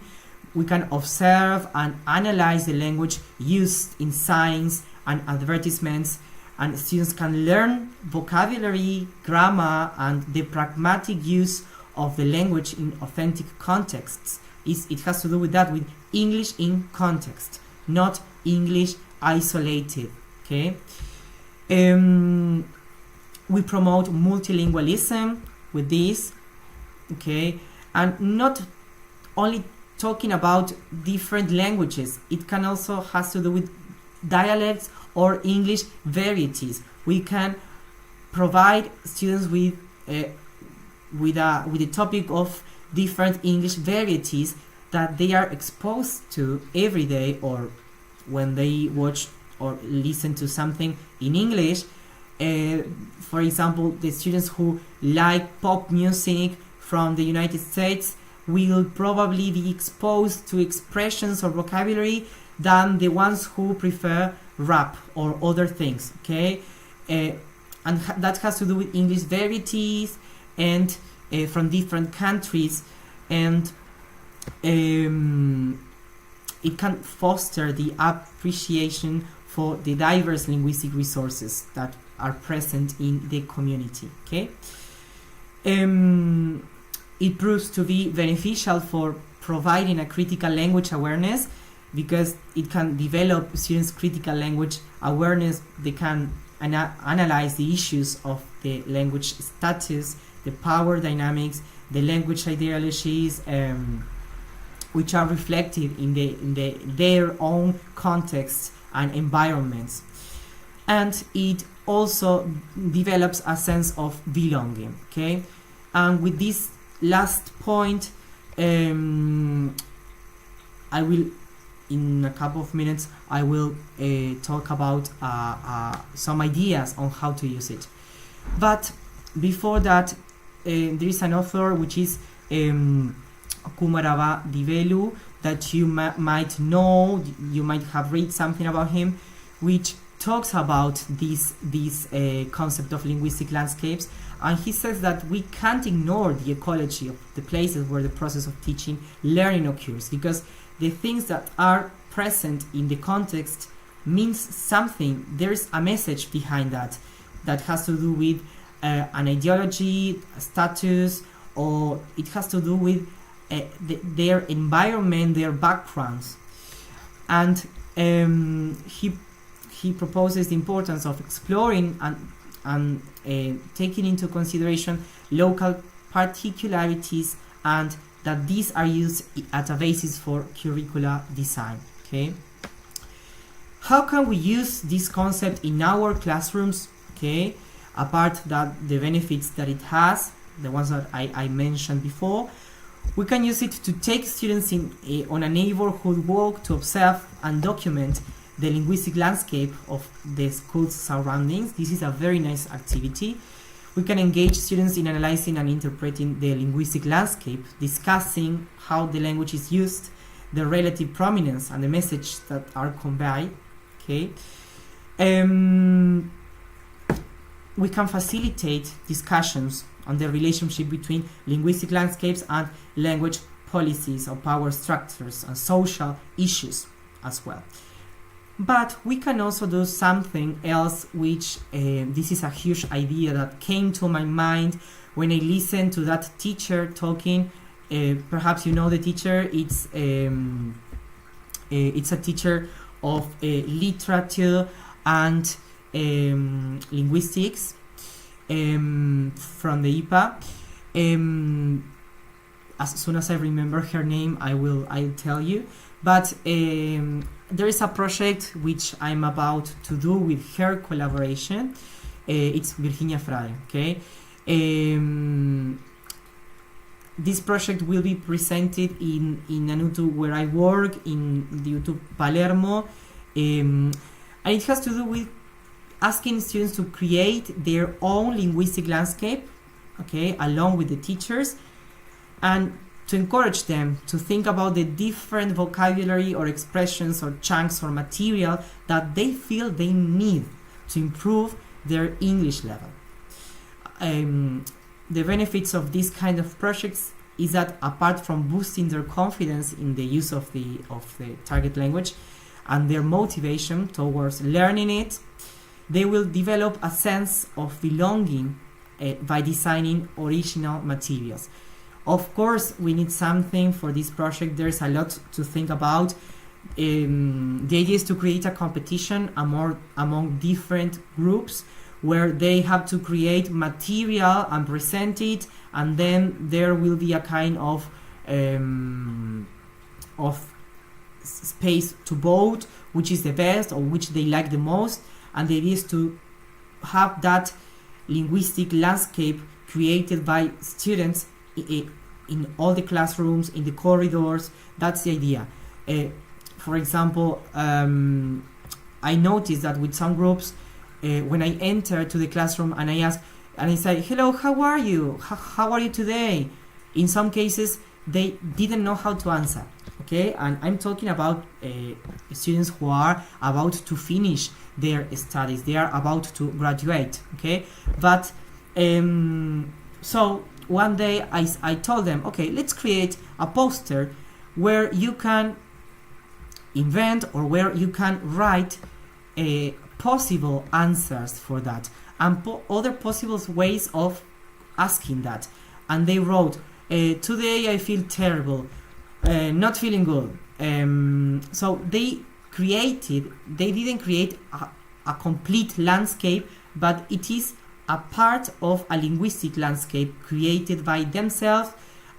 We can observe and analyze the language used in signs and advertisements, and students can learn vocabulary, grammar, and the pragmatic use of the language in authentic contexts. It has to do with that, with English in context, not English isolated, okay. We promote multilingualism with this, okay, and not only talking about different languages. It can also has to do with dialects or English varieties. We can provide students with the topic of different English varieties that they are exposed to every day, or when they watch or listen to something in English. For example, the students who like pop music from the United States will probably be exposed to expressions or vocabulary than the ones who prefer rap or other things, okay. And that has to do with English varieties and from different countries, and it can foster the appreciation for the diverse linguistic resources that are present in the community, okay. It proves to be beneficial for providing a critical language awareness, because it can develop students' critical language awareness. They can analyze the issues of the language status, the power dynamics, the language ideologies, which are reflected in their own contexts and environments. And it also develops a sense of belonging, okay. And with this last point, I will, in a couple of minutes, I will talk about some ideas on how to use it. But before that, there is an author which is Kumarava Divelu, that you might know, you might have read something about him, which talks about this concept of linguistic landscapes. And he says that we can't ignore the ecology of the places where the process of teaching learning occurs, because the things that are present in the context means something. There's a message behind that has to do with an ideology, a status, or it has to do with their environment, their backgrounds. And he proposes the importance of exploring and taking into consideration local particularities, and that these are used as a basis for curricular design, okay. How can we use this concept in our classrooms, okay, apart that the benefits that it has, the ones that I mentioned before? We can use it to take students on a neighborhood walk to observe and document the linguistic landscape of the school's surroundings. This is a very nice activity. We can engage students in analyzing and interpreting the linguistic landscape, discussing how the language is used, the relative prominence, and the message that are conveyed, okay. We can facilitate discussions on the relationship between linguistic landscapes and language policies or power structures and social issues as well. But we can also do something else, which this is a huge idea that came to my mind when I listened to that teacher talking. Perhaps you know the teacher. It's a teacher of literature and linguistics from the IPA. As soon as I remember her name, I'll tell you. But there is a project which I'm about to do with her collaboration. It's Virginia Frade, okay? This project will be presented in Nanutu, where I work, in the YouTube Palermo. And it has to do with asking students to create their own linguistic landscape, okay, along with the teachers, and to encourage them to think about the different vocabulary or expressions or chunks or material that they feel they need to improve their English level. The benefits of this kind of projects is that, apart from boosting their confidence in the use of the target language and their motivation towards learning it, they will develop a sense of belonging by designing original materials. Of course, we need something for this project. There's a lot to think about. The idea is to create a competition among different groups, where they have to create material and present it, and then there will be a kind of space to vote which is the best or which they like the most. And the idea is to have that linguistic landscape created by students in all the classrooms, in the corridors. That's the idea. For example, I noticed that with some groups, when I enter to the classroom and I ask, and I say, hello, how are you? How are you today? In some cases, they didn't know how to answer. Okay, and I'm talking about students who are about to finish their studies. They are about to graduate. Okay, but so one day I told them, okay, let's create a poster where you can invent or where you can write possible answers for that, and other possible ways of asking that. And they wrote, today I feel terrible, not feeling good. So they didn't create a complete landscape, but it is a part of a linguistic landscape created by themselves,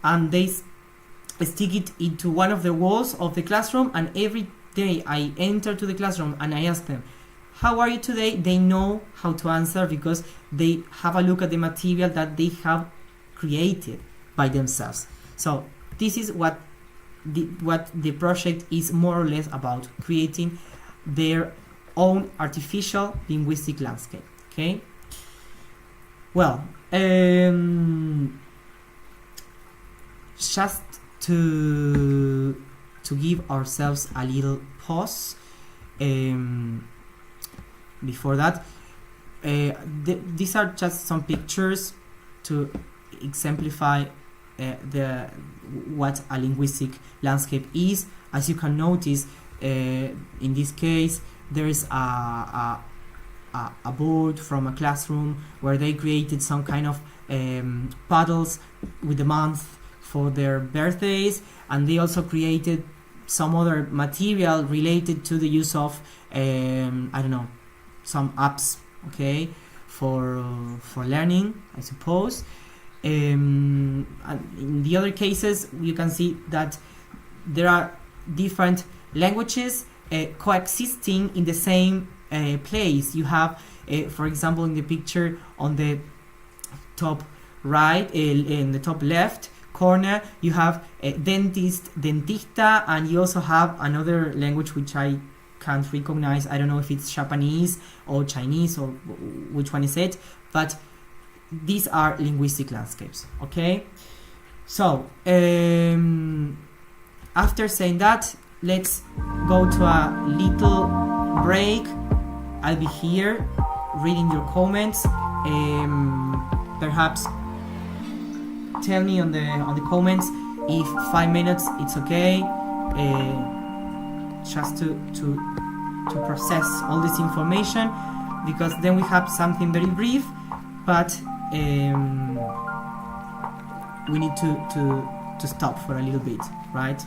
and they stick it into one of the walls of the classroom. And every day I enter to the classroom and I ask them, how are you today? They know how to answer because they have a look at the material that they have created by themselves. So this is what the project is more or less about, creating their own artificial linguistic landscape. Okay. Well, just to give ourselves a little pause before that, these are just some pictures to exemplify what a linguistic landscape is. As you can notice, in this case, there is a board from a classroom where they created some kind of puddles with the month for their birthdays, and they also created some other material related to the use of I don't know, some apps, okay, for learning, I suppose. And in the other cases, you can see that there are different languages coexisting in the same place. You have, for example, in the picture on the top right, in the top left corner, you have dentist, dentista, and you also have another language which I can't recognize. I don't know if it's Japanese or Chinese or which one is it, but these are linguistic landscapes. Okay, so after saying that, let's go to a little break. I'll be here reading your comments. Perhaps tell me on the comments if 5 minutes it's okay, just to process all this information, because then we have something very brief, but we need to stop for a little bit, right?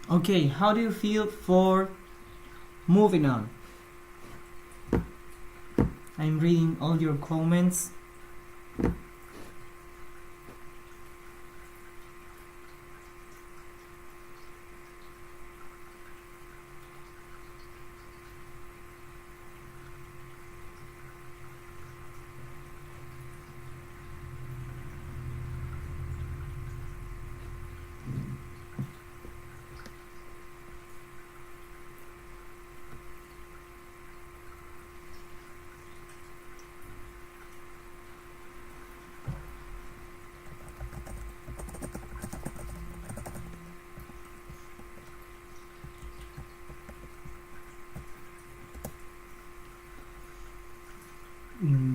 Okay, how do you feel for moving on? I'm reading all your comments.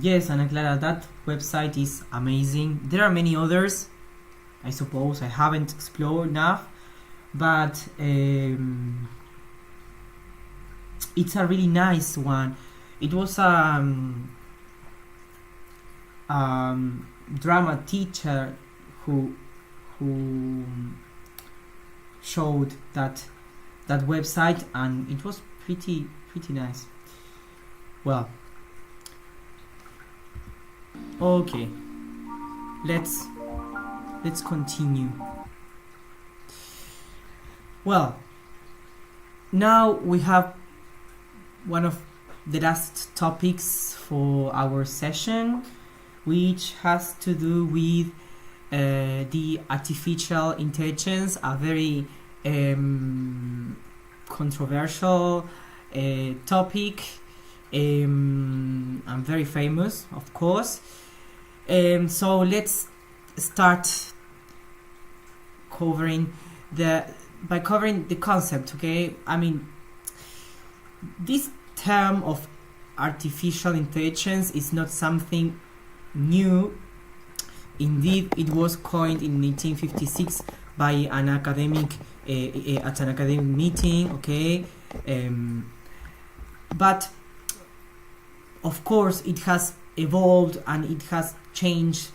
Yes, Ana Clara, that website is amazing. There are many others, I suppose I haven't explored enough, but it's a really nice one. It was drama teacher who showed that website, and it was pretty nice. Well, okay, let's continue. Well, now we have one of the last topics for our session, which has to do with the artificial intelligence, a very controversial topic, and very famous, of course. So let's start covering the concept. Okay, I mean, this term of artificial intelligence is not something new. Indeed, it was coined in 1956 by an academic at an academic meeting. Okay, but of course it has evolved and it has changed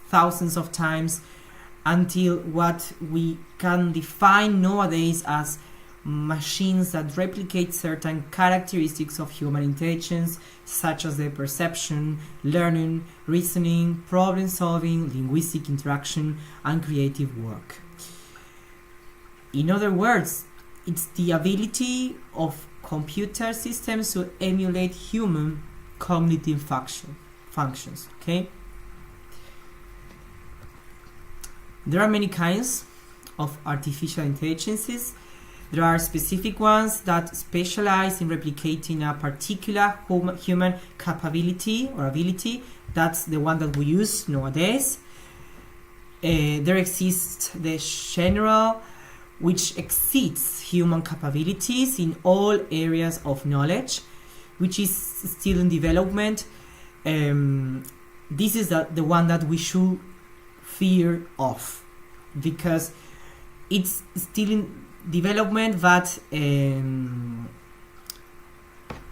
thousands of times until what we can define nowadays as machines that replicate certain characteristics of human intelligence, such as the perception, learning, reasoning, problem solving, linguistic interaction, and creative work. In other words, it's the ability of computer systems to emulate human cognitive functions. Okay? There are many kinds of artificial intelligences. There are specific ones that specialize in replicating a particular human capability or ability. That's the one that we use nowadays. There exists the general, which exceeds human capabilities in all areas of knowledge, which is still in development. This is the one that we should fear of, because it's still in development, but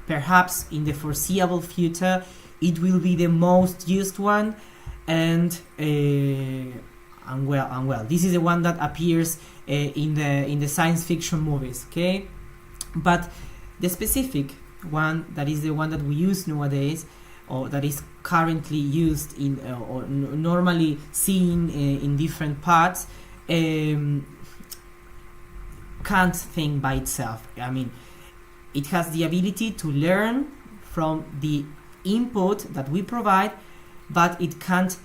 perhaps in the foreseeable future it will be the most used one, and well, this is the one that appears in the science fiction movies. Okay, but the specific one, that is the one that we use nowadays, or that is currently used in or normally seen in different parts, can't think by itself. I mean, it has the ability to learn from the input that we provide, but it can't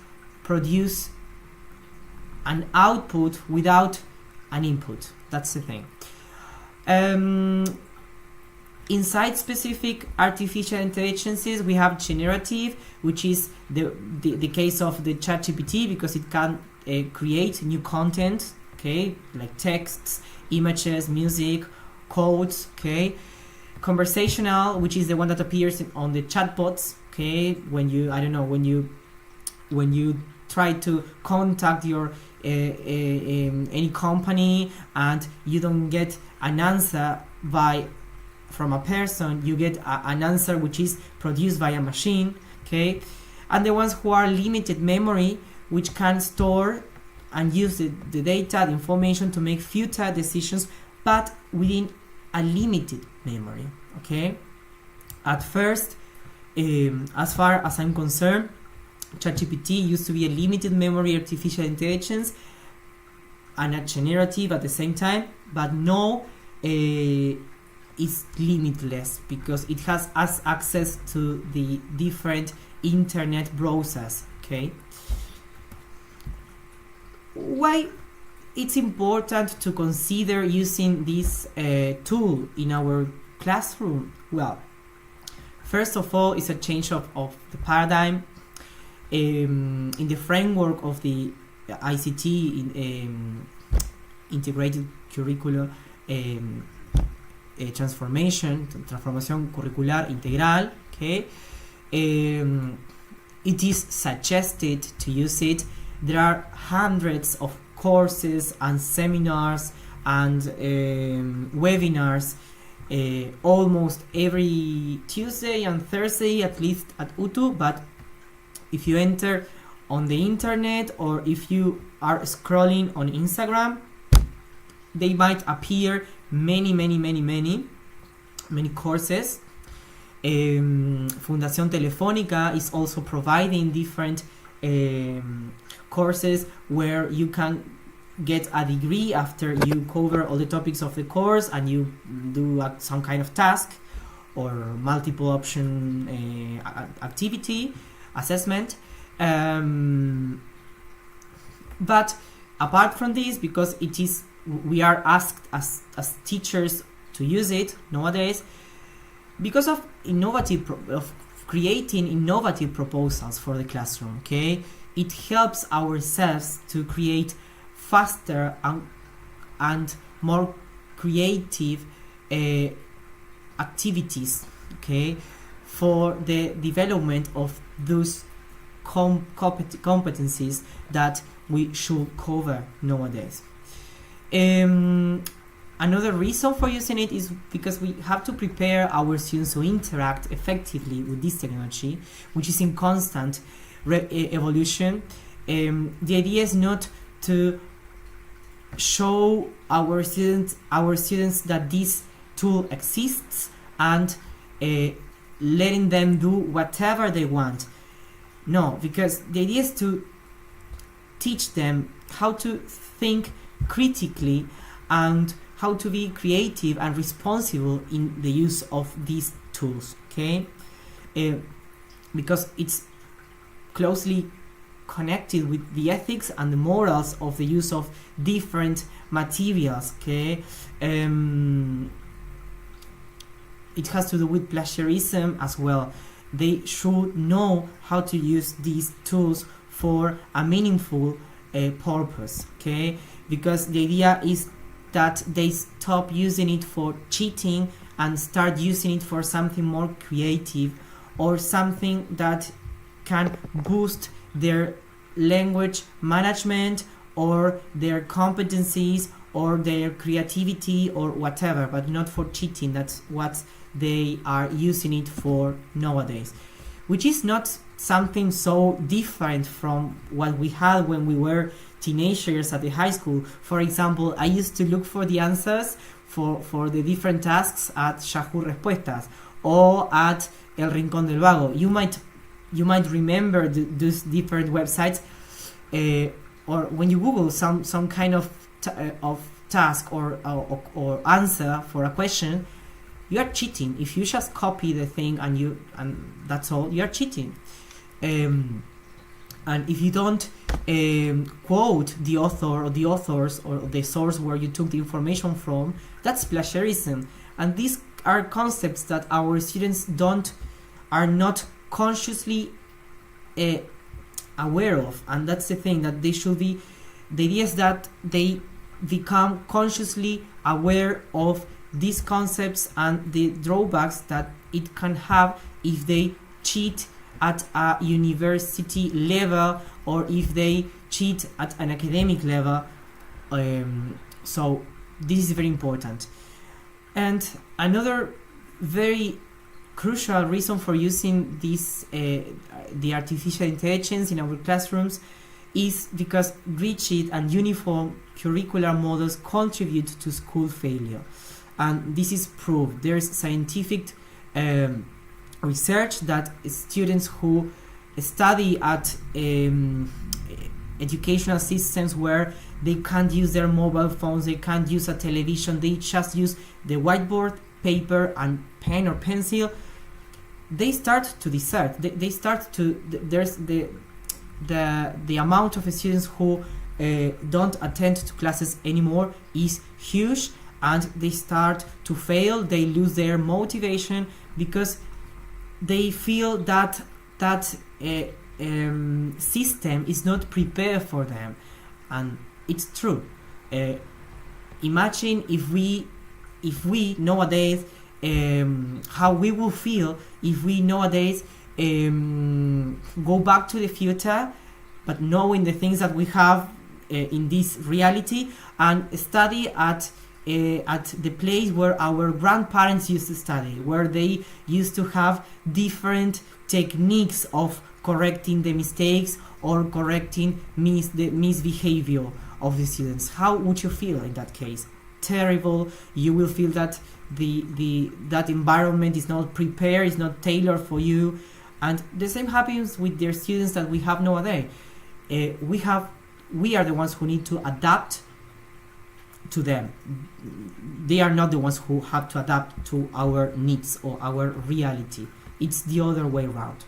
produce an output without an input. That's the thing. Inside specific artificial intelligences, we have generative, which is the case of the ChatGPT, because it can create new content, okay, like texts, images, music, codes. Okay, conversational, which is the one that appears on the chatbots. Okay, when you when you try to contact your any company and you don't get an answer from a person, you get an answer which is produced by a machine. Okay, and the ones who are limited memory, which can store and use the data, the information, to make future decisions but within a limited memory. Okay. At first, as far as I'm concerned, ChatGPT used to be a limited memory artificial intelligence and a generative at the same time, but now it's limitless because it has access to the different internet browsers. Okay. Why it's important to consider using this tool in our classroom? Well, first of all, it's a change of the paradigm in the framework of the ICT integrated curricular transformación curricular integral. Okay, it is suggested to use it. There are hundreds of courses and seminars and webinars almost every Tuesday and Thursday, at least at UTU. But if you enter on the internet or if you are scrolling on Instagram, they might appear many courses. Fundación Telefónica is also providing different courses where you can get a degree after you cover all the topics of the course and you do some kind of task or multiple option activity assessment. But apart from this, because we are asked as teachers to use it nowadays, because of creating innovative proposals for the classroom. Okay, it helps ourselves to create faster and more creative activities. Okay, for the development of those competencies that we should cover nowadays. Another reason for using it is because we have to prepare our students to interact effectively with this technology, which is in constant evolution. The idea is not to show our students that this tool exists and letting them do whatever they want. No, because the idea is to teach them how to think critically and how to be creative and responsible in the use of these tools. Okay, because it's closely connected with the ethics and the morals of the use of different materials. Okay, it has to do with plagiarism as well. They should know how to use these tools for a meaningful purpose. Okay, because the idea is that they stop using it for cheating and start using it for something more creative or something that can boost their language management or their competencies or their creativity or whatever, but not for cheating. That's what they are using it for nowadays, which is not something so different from what we had when we were teenagers at the high school. For example, I used to look for the answers for the different tasks at Yahoo Respuestas or at El Rincón del Vago. You might remember those different websites, or when you Google some kind of task or answer for a question, you are cheating. If you just copy the thing and that's all, you are cheating. And if you don't quote the author or the authors or the source where you took the information from, that's plagiarism. And these are concepts that our students are not consciously aware of, and that's the thing that they should be. The idea is that they become consciously aware of these concepts and the drawbacks that it can have if they cheat at a university level or if they cheat at an academic level. So this is very important. And another very crucial reason for using this the artificial intelligence in our classrooms is because rigid and uniform curricular models contribute to school failure. And this is proved. There's scientific research that students who study at educational systems where they can't use their mobile phones, they can't use a television, they just use the whiteboard, paper and pen or pencil, they start to desert. They start to, there's the amount of students who don't attend to classes anymore is huge, and they start to fail. They lose their motivation because they feel that system is not prepared for them. And it's true. Imagine if we nowadays how we will feel if we nowadays go back to the future, but knowing the things that we have in this reality, and study at the place where our grandparents used to study, where they used to have different techniques of correcting the mistakes or correcting the misbehavior of the students. How would you feel in that case? Terrible. You will feel that that environment is not prepared, is not tailored for you. And the same happens with the students that we have nowadays. We are the ones who need to adapt to them. They are not the ones who have to adapt to our needs or our reality. It's the other way around.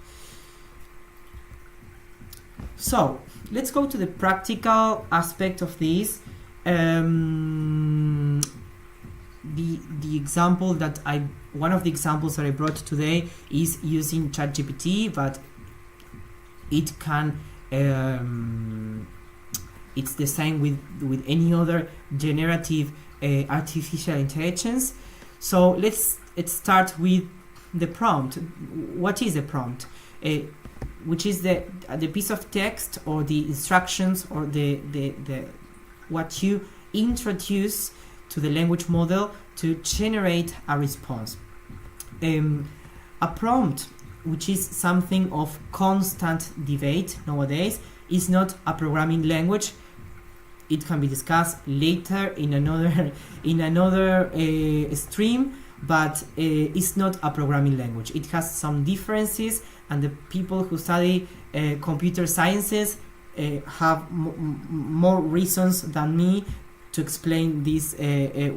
So let's go to the practical aspect of this. The example that one of the examples that I brought today is using ChatGPT, but it can it's the same with any other generative artificial intelligence. So let's start with the prompt. What is a prompt? Which is the piece of text or the instructions or the what you introduce to the language model to generate a response. A prompt, which is something of constant debate nowadays, is not a programming language. It can be discussed later in another stream, but it's not a programming language. It has some differences, and the people who study computer sciences have more reasons than me to explain this,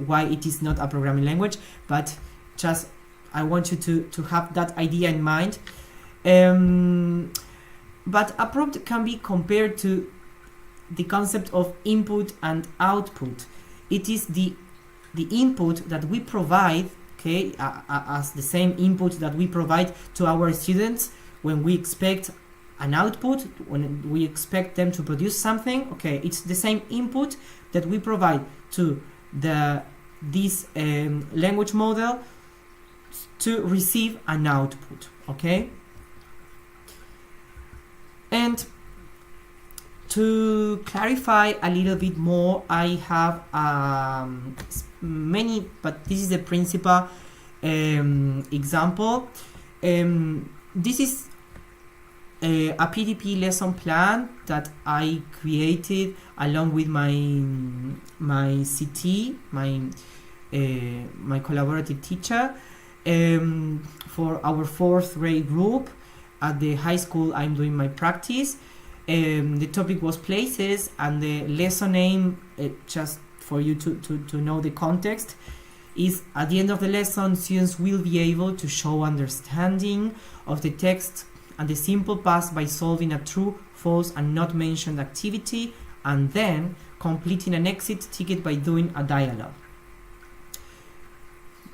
why it is not a programming language, but just I want you to have that idea in mind. But a prompt can be compared to the concept of input and output. It is the input that we provide, okay, as the same input that we provide to our students when we expect an output, when we expect them to produce something. Okay, it's the same input that we provide to this language model to receive an output. Okay, and to clarify a little bit more, I have many, but this is the principal example. This is a PDP lesson plan that I created along with my CT, my collaborative teacher, for our 4th grade group at the high school I'm doing my practice. The topic was places, and the lesson name, just for you to know the context, is at the end of the lesson, students will be able to show understanding of the text and the simple past by solving a true, false, and not mentioned activity, and then completing an exit ticket by doing a dialogue.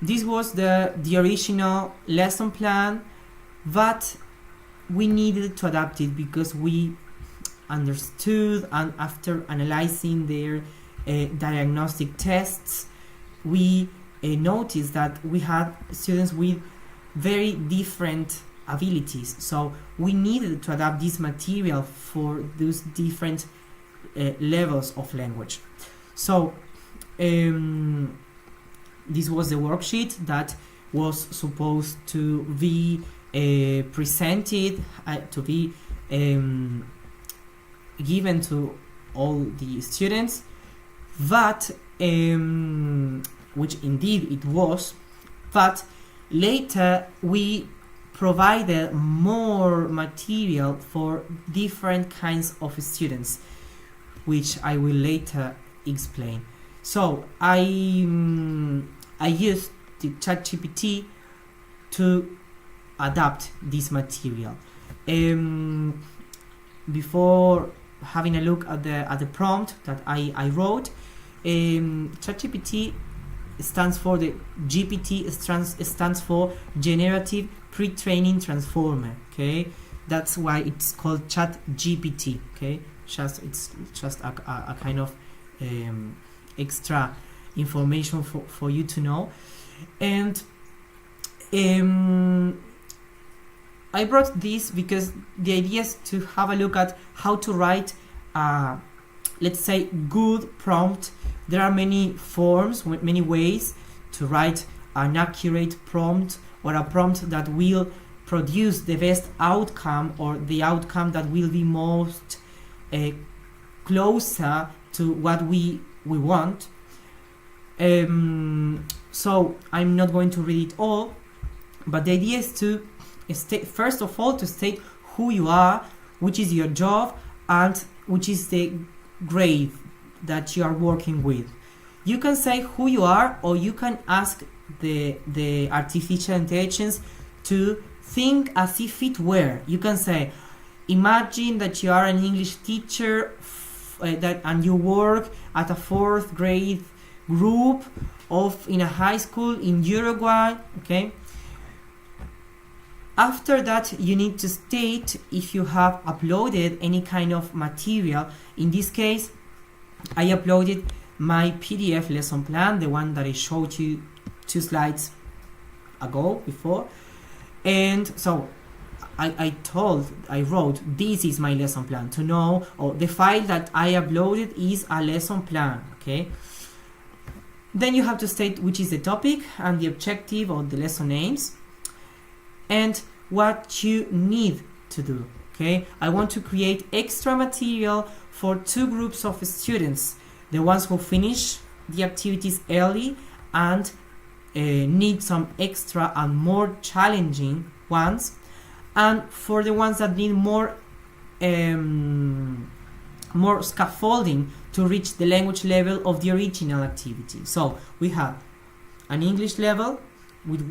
This was the original lesson plan, but we needed to adapt it because we understood, and after analyzing their diagnostic tests, we noticed that we had students with very different abilities. So we needed to adapt this material for those different levels of language. So this was the worksheet that was supposed to be presented, to be given to all the students, but which indeed it was, but later we provided more material for different kinds of students, which I will later explain. So I used the ChatGPT to adapt this material. Before having a look at the prompt that I wrote, ChatGPT stands for the GPT stands for Generative Pre-Training Transformer. Okay, that's why it's called ChatGPT. Okay, it's just a kind of extra information for you to know. And I brought this because the idea is to have a look at how to write let's say good prompt. There are many forms, many ways to write an accurate prompt, or a prompt that will produce the best outcome, or the outcome that will be most closer to what we want. So I'm not going to read it all, but the idea is to state, first of all, to state who you are, which is your job, and which is the grade that you are working with. You can say who you are, or you can ask the artificial intelligence to think as if it were. You can say, imagine that you are an English teacher and you work at a 4th grade group in a high school in Uruguay. Okay. After that, you need to state if you have uploaded any kind of material. In this case, I uploaded my PDF lesson plan, the one that I showed you 2 slides ago before. And so I wrote, this is my lesson plan, to know, or the file that I uploaded is a lesson plan. Okay. Then you have to state which is the topic and the objective, or the lesson names, and what you need to do. Okay, I want to create extra material for 2 groups of students: the ones who finish the activities early and need some extra and more challenging ones, and for the ones that need more scaffolding to reach the language level of the original activity. So we have an English level,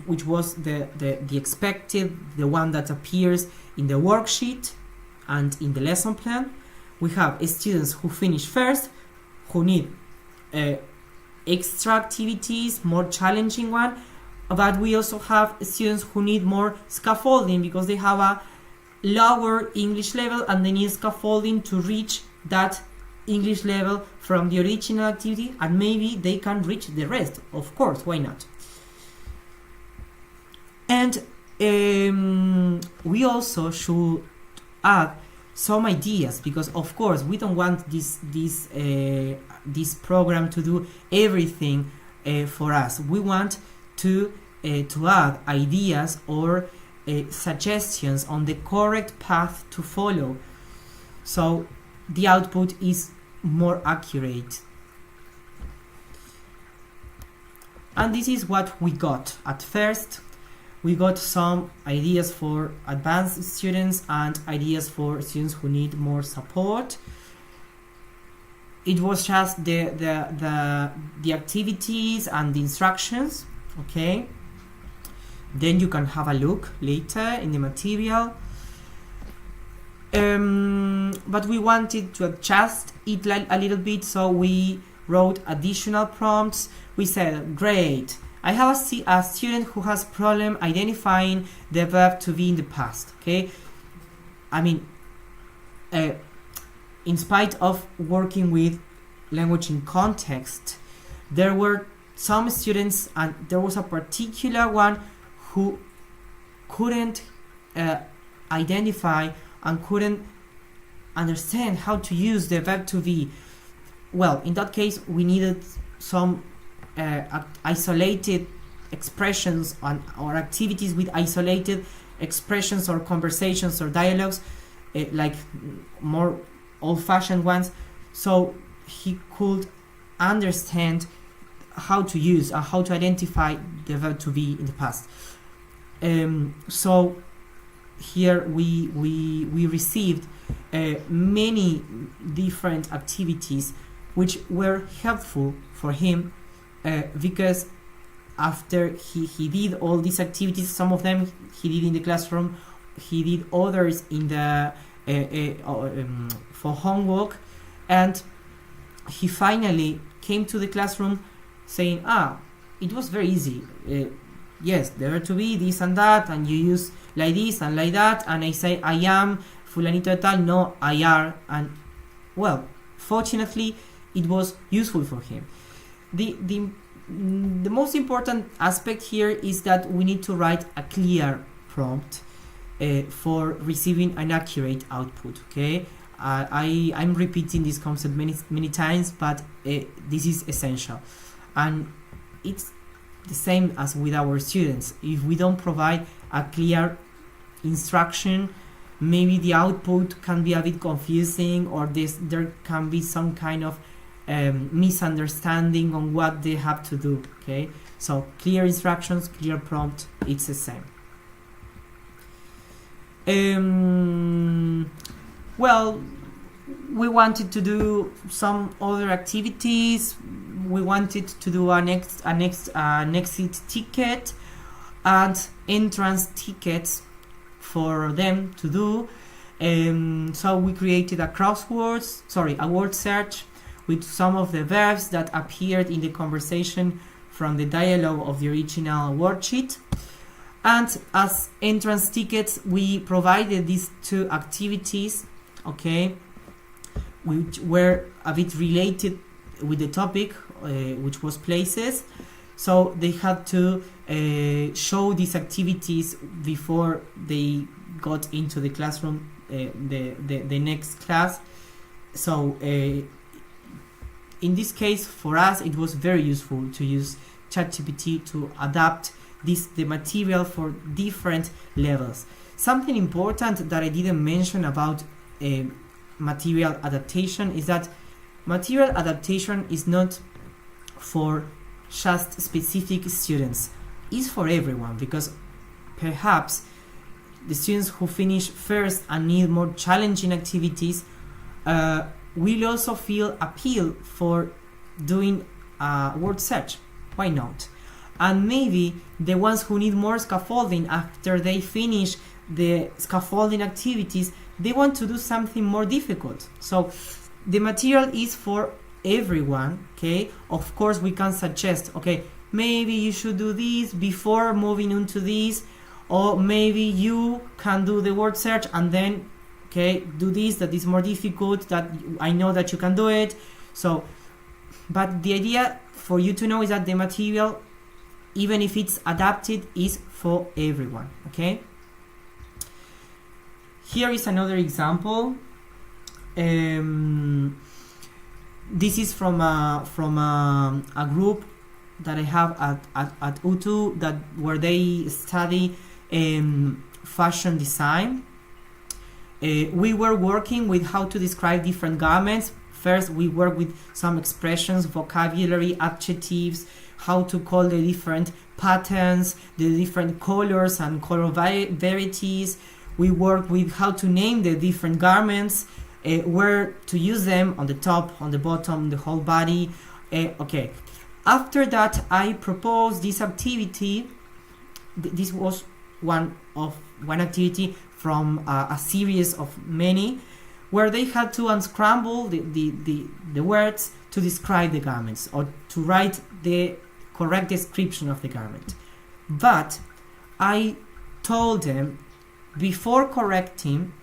which was the expected, the one that appears in the worksheet and in the lesson plan. We have students who finish first, who need extra activities, more challenging one, but we also have students who need more scaffolding because they have a lower English level and they need scaffolding to reach that English level from the original activity, and maybe they can reach the rest. Of course, why not? And we also should add some ideas, because of course we don't want this program to do everything for us. We want to add ideas or suggestions on the correct path to follow, so the output is more accurate. And this is what we got at first. We got some ideas for advanced students and ideas for students who need more support. It was just the activities and the instructions. Okay. Then you can have a look later in the material. But we wanted to adjust it a little bit, so we wrote additional prompts. We said, great, I have a student who has problem identifying the verb to be in the past. Okay, I mean, in spite of working with language in context, there were some students, and there was a particular one who couldn't identify and couldn't understand how to use the verb to be. Well, in that case, we needed some isolated expressions or activities with isolated expressions or conversations or dialogues, like more old-fashioned ones, so he could understand how to use and how to identify the verb to be in the past. So here we received many different activities which were helpful for him, because after he did all these activities, some of them he did in the classroom, he did others in the for homework, and he finally came to the classroom saying, it was very easy. Yes, there are to be this and that, and you use like this and like that, and I say I am fulanito de tal, no I are, and well, fortunately it was useful for him. The most important aspect here is that we need to write a clear prompt for receiving an accurate output. Okay, I'm repeating this concept many times, but this is essential, and it's the same as with our students. If we don't provide a clear instruction, maybe the output can be a bit confusing, or there can be some kind of misunderstanding on what they have to do. Okay, so clear instructions, clear prompt, it's the same. Well, we wanted to do some other activities. We wanted to do an exit ticket and entrance tickets for them to do. So we created a word search with some of the verbs that appeared in the conversation from the dialogue of the original worksheet. And as entrance tickets, we provided these two activities, okay, which were a bit related with the topic, which was places. So they had to show these activities before they got into the classroom, the next class. So in this case, for us, it was very useful to use ChatGPT to adapt the material for different levels. Something important that I didn't mention about material adaptation is that material adaptation is not for just specific students. It's for everyone, because perhaps the students who finish first and need more challenging activities will also feel appeal for doing a word search. Why not? And maybe the ones who need more scaffolding after they finish the scaffolding activities, they want to do something more difficult. So the material is for everyone. Okay, of course we can suggest, okay, maybe you should do this before moving into this, or maybe you can do the word search and then, okay, do this that is more difficult, that I know that you can do it. So, but the idea for you to know is that the material, even if it's adapted, is for everyone. Okay, here is another example. This is from a group that I have at UTU, that where they study fashion design. We were working with how to describe different garments. First, we work with some expressions, vocabulary, adjectives, how to call the different patterns, the different colors and color varieties. We work with how to name the different garments, where to use them, on the top, on the bottom, the whole body. Okay. After that, I proposed this activity. This was one activity from a series of many, where they had to unscramble the words to describe the garments, or to write the correct description of the garment. But I told them, before correcting,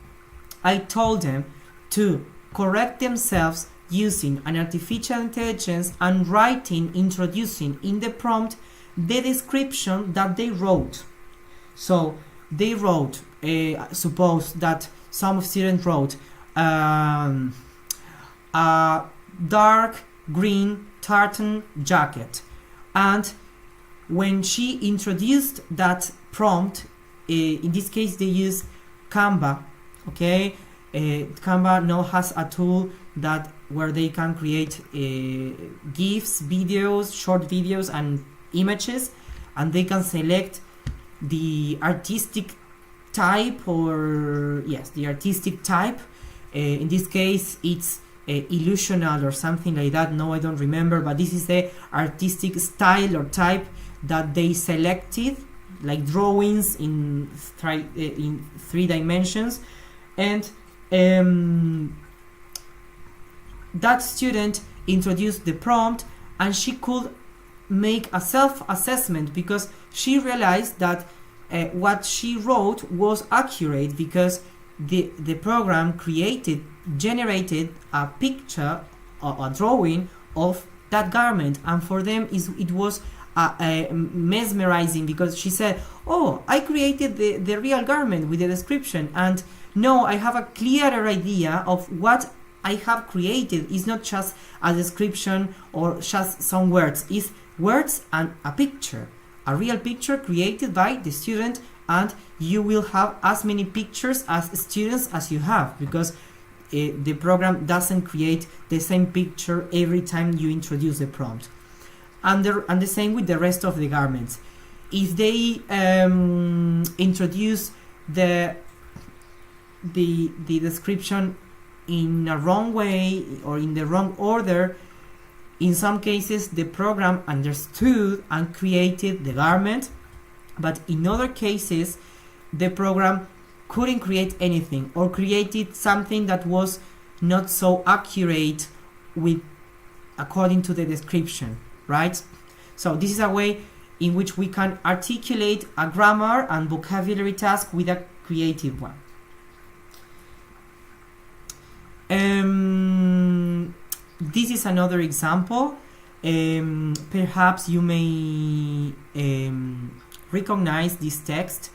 I told them to correct themselves using an artificial intelligence and introducing in the prompt the description that they wrote. So they wrote, suppose that some student wrote a dark green tartan jacket, and when she introduced that prompt, in this case they use Canva, okay, Canva now has a tool that where they can create GIFs, videos, short videos, and images, and they can select the artistic type, or yes, the artistic type. In this case, it's illusional or something like that. No, I don't remember, but this is the artistic style or type that they selected, like drawings in three dimensions. And that student introduced the prompt, and she could make a self-assessment because she realized that what she wrote was accurate, because the program generated a picture or a drawing of that garment, and for them it was mesmerizing, because she said, oh, I created the real garment with the description, and now I have a clearer idea of what I have created. It's not just a description or just some words, it's words and a picture, a real picture created by the student, and you will have as many pictures as students as you have, because the program doesn't create the same picture every time you introduce the prompt. And the same with the rest of the garments. If they introduce the description in a wrong way or in the wrong order, in some cases the program understood and created the garment, but in other cases the program couldn't create anything, or created something that was not so accurate according to the description, right? So this is a way in which we can articulate a grammar and vocabulary task with a creative one. This is another example. Perhaps you may recognize this text.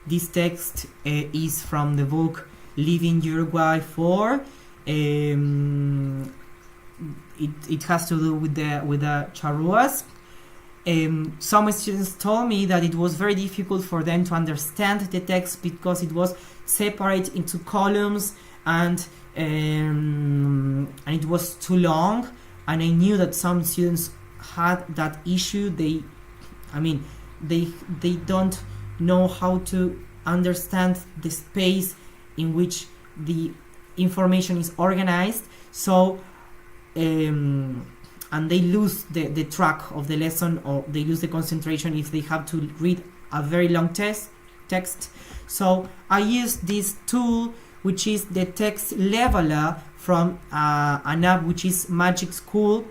This text is from the book Living Uruguay 4. It has to do with the charruas. Some students told me that it was very difficult for them to understand the text because it was separated into columns, and it was too long. And I knew that some students had that issue. They don't know how to understand the space in which the information is organized. So and they lose the track of the lesson, or they lose the concentration if they have to read a very long text. So I use this tool, which is the text leveler from an app which is Magic School,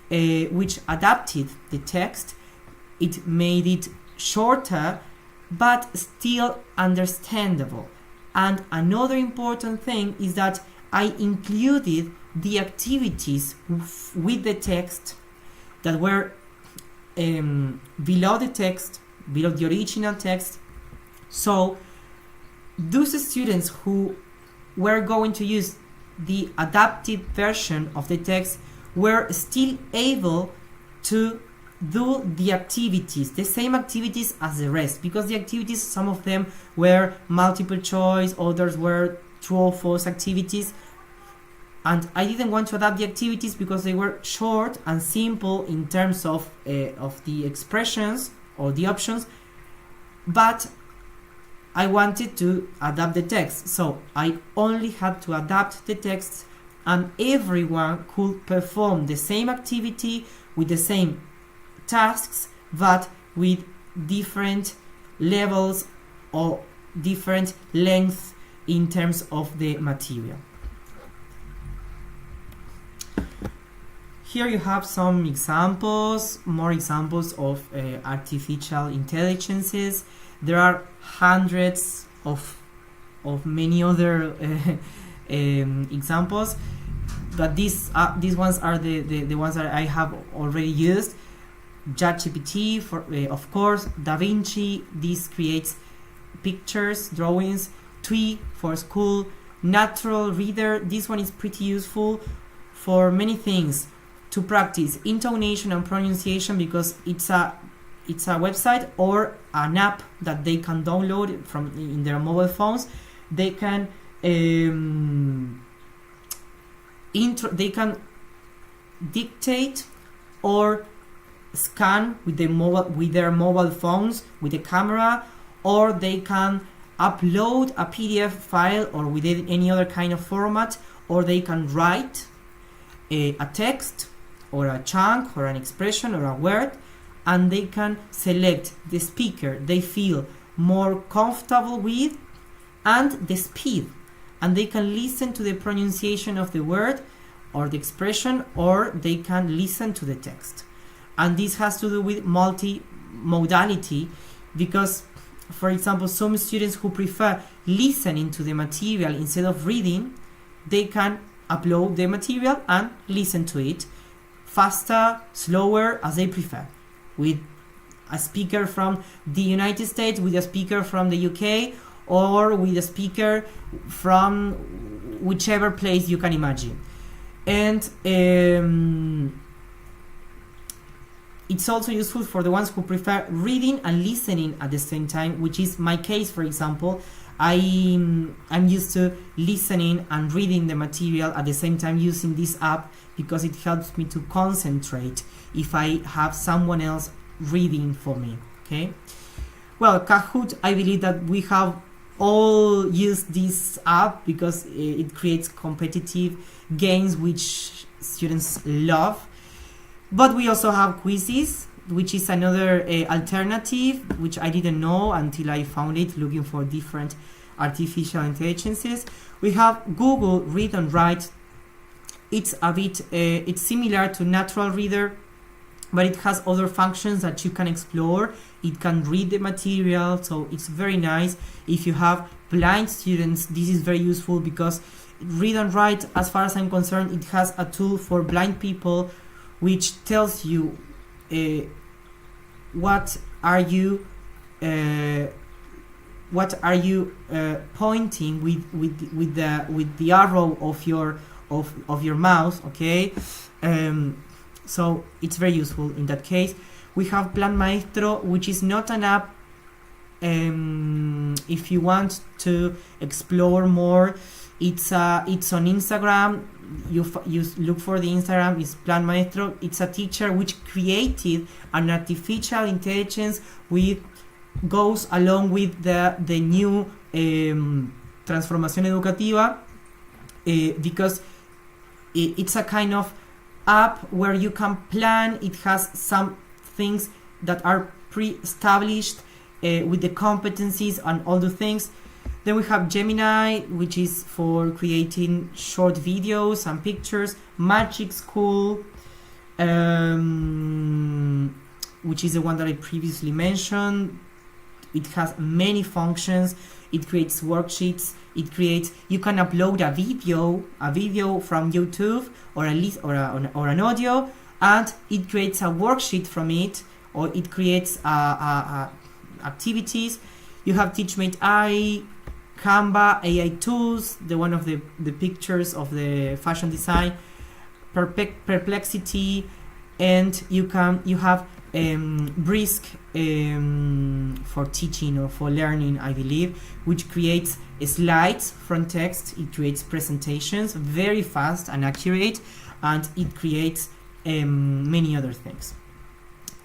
which adapted the text. It made it shorter but still understandable. And another important thing is that I included the activities with the text that were below the text, below the original text. So those students who were going to use the adapted version of the text were still able to do the activities, the same activities as the rest, because the activities, some of them were multiple choice, others were true or false activities, and I didn't want to adapt the activities because they were short and simple in terms of the expressions or the options, but I wanted to adapt the text, so I only had to adapt the text, and everyone could perform the same activity with the same tasks, but with different levels or different length in terms of the material. Here you have some examples, more examples of artificial intelligences. There are hundreds of many other examples, but these ones are the ones that I have already used. ChatGPT, for of course, DaVinci, this creates pictures, drawings. Twee for school. Natural Reader, this one is pretty useful for many things, to practice intonation and pronunciation, because it's a website or an app that they can download from in their mobile phones. They can they can dictate or scan with their mobile phones with the camera, or they can upload a PDF file or with any other kind of format, or they can write a text or a chunk or an expression or a word, and they can select the speaker they feel more comfortable with and the speed, and they can listen to the pronunciation of the word or the expression, or they can listen to the text. And this has to do with multimodality, because, for example, some students who prefer listening to the material instead of reading, they can upload the material and listen to it faster, slower, as they prefer, with a speaker from the United States, with a speaker from the UK, or with a speaker from whichever place you can imagine. And it's also useful for the ones who prefer reading and listening at the same time, which is my case. For example, I'm used to listening and reading the material at the same time using this app, because it helps me to concentrate if I have someone else reading for me. Okay. Well, Kahoot, I believe that we have all used this app because it creates competitive games which students love. But we also have quizzes, which is another alternative, which I didn't know until I found it looking for different artificial intelligences. We have Google Read and Write. It's a bit, it's similar to Natural Reader, but it has other functions that you can explore. It can read the material, so it's very nice. If you have blind students, this is very useful, because Read and Write, as far as I'm concerned, it has a tool for blind people which tells you what are you pointing with the arrow of your mouse. Okay, so it's very useful in that case. We have Plan Maestro, which is not an app. If you want to explore more, it's on Instagram. You look for the Instagram, it's Plan Maestro. It's a teacher which created an artificial intelligence which goes along with the new Transformación Educativa, because it's a kind of app where you can plan. It has some things that are pre-established with the competencies and all the things. Then we have Gemini, which is for creating short videos and pictures. Magic School, which is the one that I previously mentioned. It has many functions. It creates worksheets. You can upload a video from YouTube or an audio, and it creates a worksheet from it, or it creates activities. You have Teachmate AI, Canva, AI tools, the one of the pictures of the fashion design, Perplexity, and you have Brisk for teaching or for learning, I believe, which creates slides from text. It creates presentations very fast and accurate, and it creates many other things.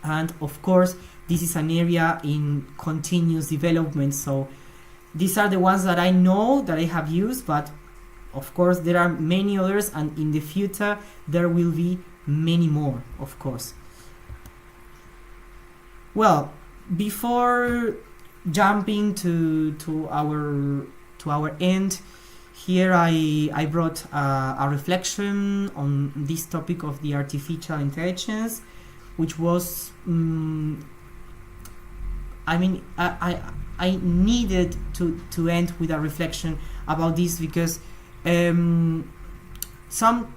And of course, this is an area in continuous development, so these are the ones that I know that I have used, but of course there are many others, and in the future there will be many more, of course. Well, before jumping to our end, here I brought a reflection on this topic of the artificial intelligence, which was I needed to end with a reflection about this, because some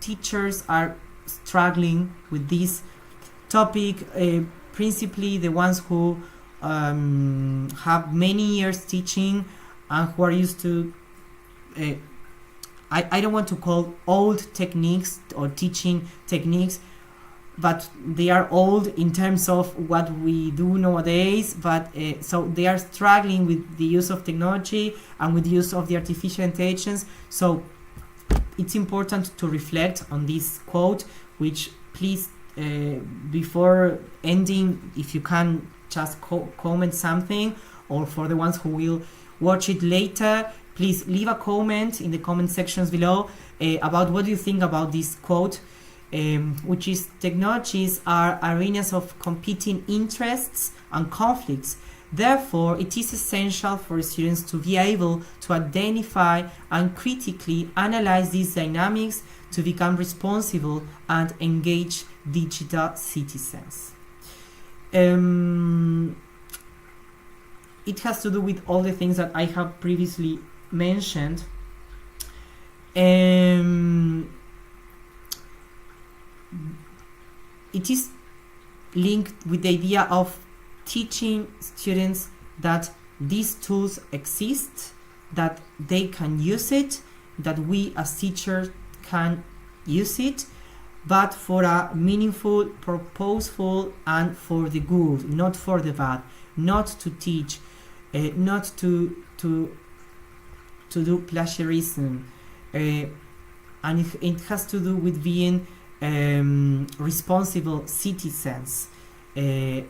teachers are struggling with this topic, principally the ones who have many years teaching and who are used to I don't want to call old techniques or teaching techniques, but they are old in terms of what we do nowadays, but so they are struggling with the use of technology and with the use of the artificial intelligence. So it's important to reflect on this quote, which please, before ending, if you can just comment something, or for the ones who will watch it later, please leave a comment in the comment sections below about what you think about this quote, which is, technologies are arenas of competing interests and conflicts. Therefore, it is essential for students to be able to identify and critically analyze these dynamics to become responsible and engaged digital citizens. It has to do with all the things that I have previously mentioned. It is linked with the idea of teaching students that these tools exist, that they can use it, that we as teachers can use it, but for a meaningful, purposeful, and for the good, not for the bad, not to teach, not to do plagiarism, and it has to do with being responsible citizens and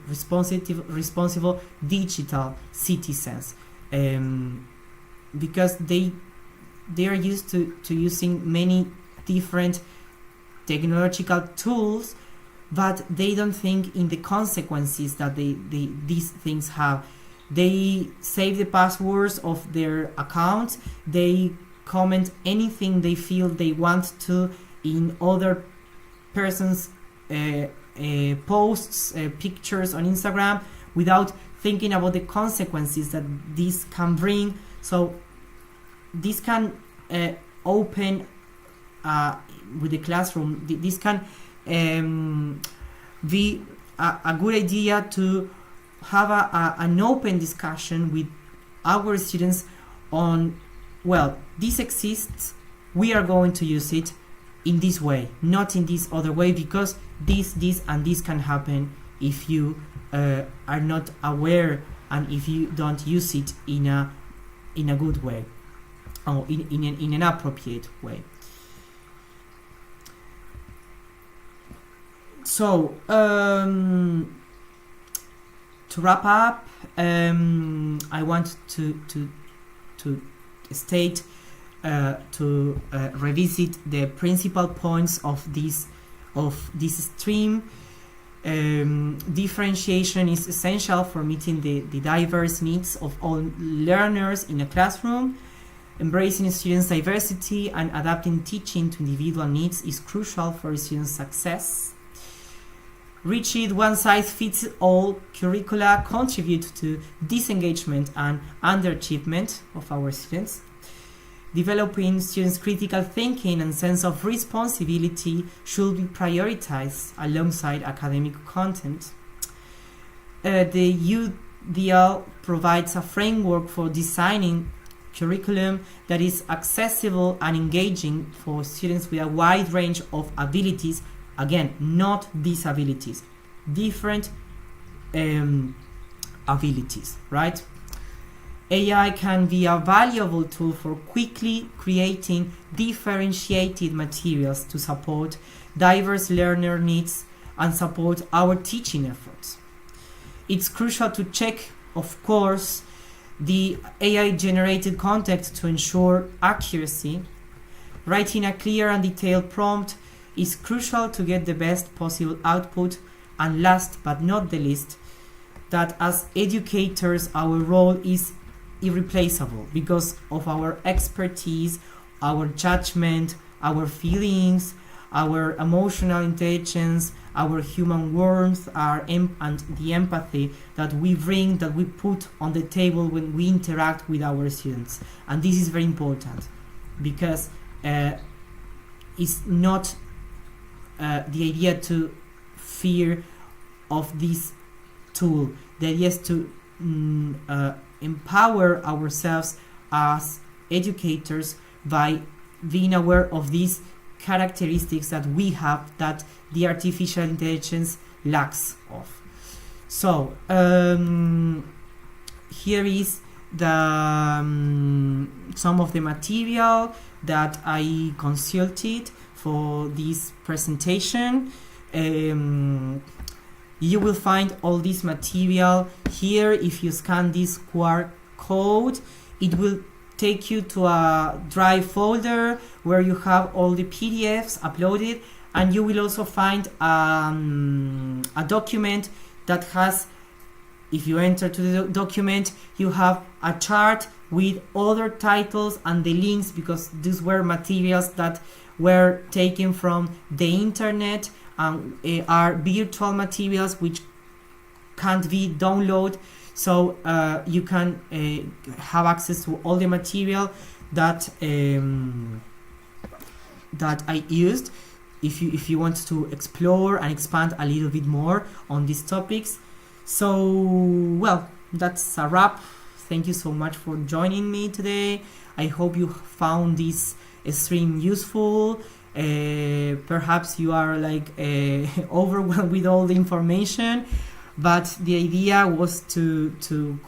responsible digital citizens, because they are used to using many different technological tools, but they don't think in the consequences that these things have. They save the passwords of their accounts, they comment anything they feel they want to in other persons' posts, pictures on Instagram, without thinking about the consequences that this can bring. So this can open with the classroom, this can be a good idea to have an open discussion with our students on, well, this exists, we are going to use it in this way, not in this other way, because this and this can happen if you are not aware and if you don't use it in a good way, or in an appropriate way. So to wrap up, I want to state, to revisit the principal points of this stream. Differentiation is essential for meeting the diverse needs of all learners in a classroom. Embracing students' diversity and adapting teaching to individual needs is crucial for student success. Rigid one-size-fits-all curricula contribute to disengagement and underachievement of our students. Developing students' critical thinking and sense of responsibility should be prioritized alongside academic content. The UDL provides a framework for designing curriculum that is accessible and engaging for students with a wide range of abilities. Again, not disabilities, different abilities, right? AI can be a valuable tool for quickly creating differentiated materials to support diverse learner needs and support our teaching efforts. It's crucial to check, of course, the AI-generated content to ensure accuracy. Writing a clear and detailed prompt is crucial to get the best possible output. And last but not the least, that as educators our role is irreplaceable because of our expertise, our judgment, our feelings, our emotional intelligence, our human warmth, and the empathy that we bring, that we put on the table when we interact with our students. And this is very important because it's not the idea to fear of this tool. The idea is to empower ourselves as educators by being aware of these characteristics that we have that the artificial intelligence lacks of. So here is the some of the material that I consulted for this presentation. You will find all this material here. If you scan this QR code, it will take you to a Drive folder where you have all the PDFs uploaded, and you will also find a document that has, if you enter to the document, you have a chart with other titles and the links, because these were materials that were taken from the internet and are virtual materials which can't be downloaded. So you can have access to all the material that that I used if you want to explore and expand a little bit more on these topics. So, well, that's a wrap. Thank you so much for joining me today. I hope you found this stream useful. Perhaps you are like overwhelmed with all the information, but the idea was to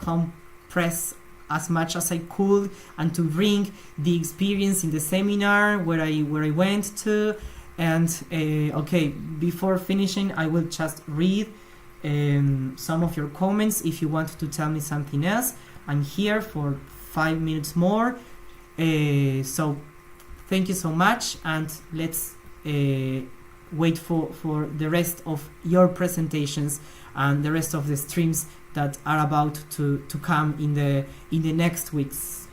compress as much as I could and to bring the experience in the seminar where I went to. And okay, before finishing, I will just read some of your comments. If you want to tell me something else, I'm here for 5 minutes more. So thank you so much, and let's wait for the rest of your presentations and the rest of the streams that are about to come in the next weeks.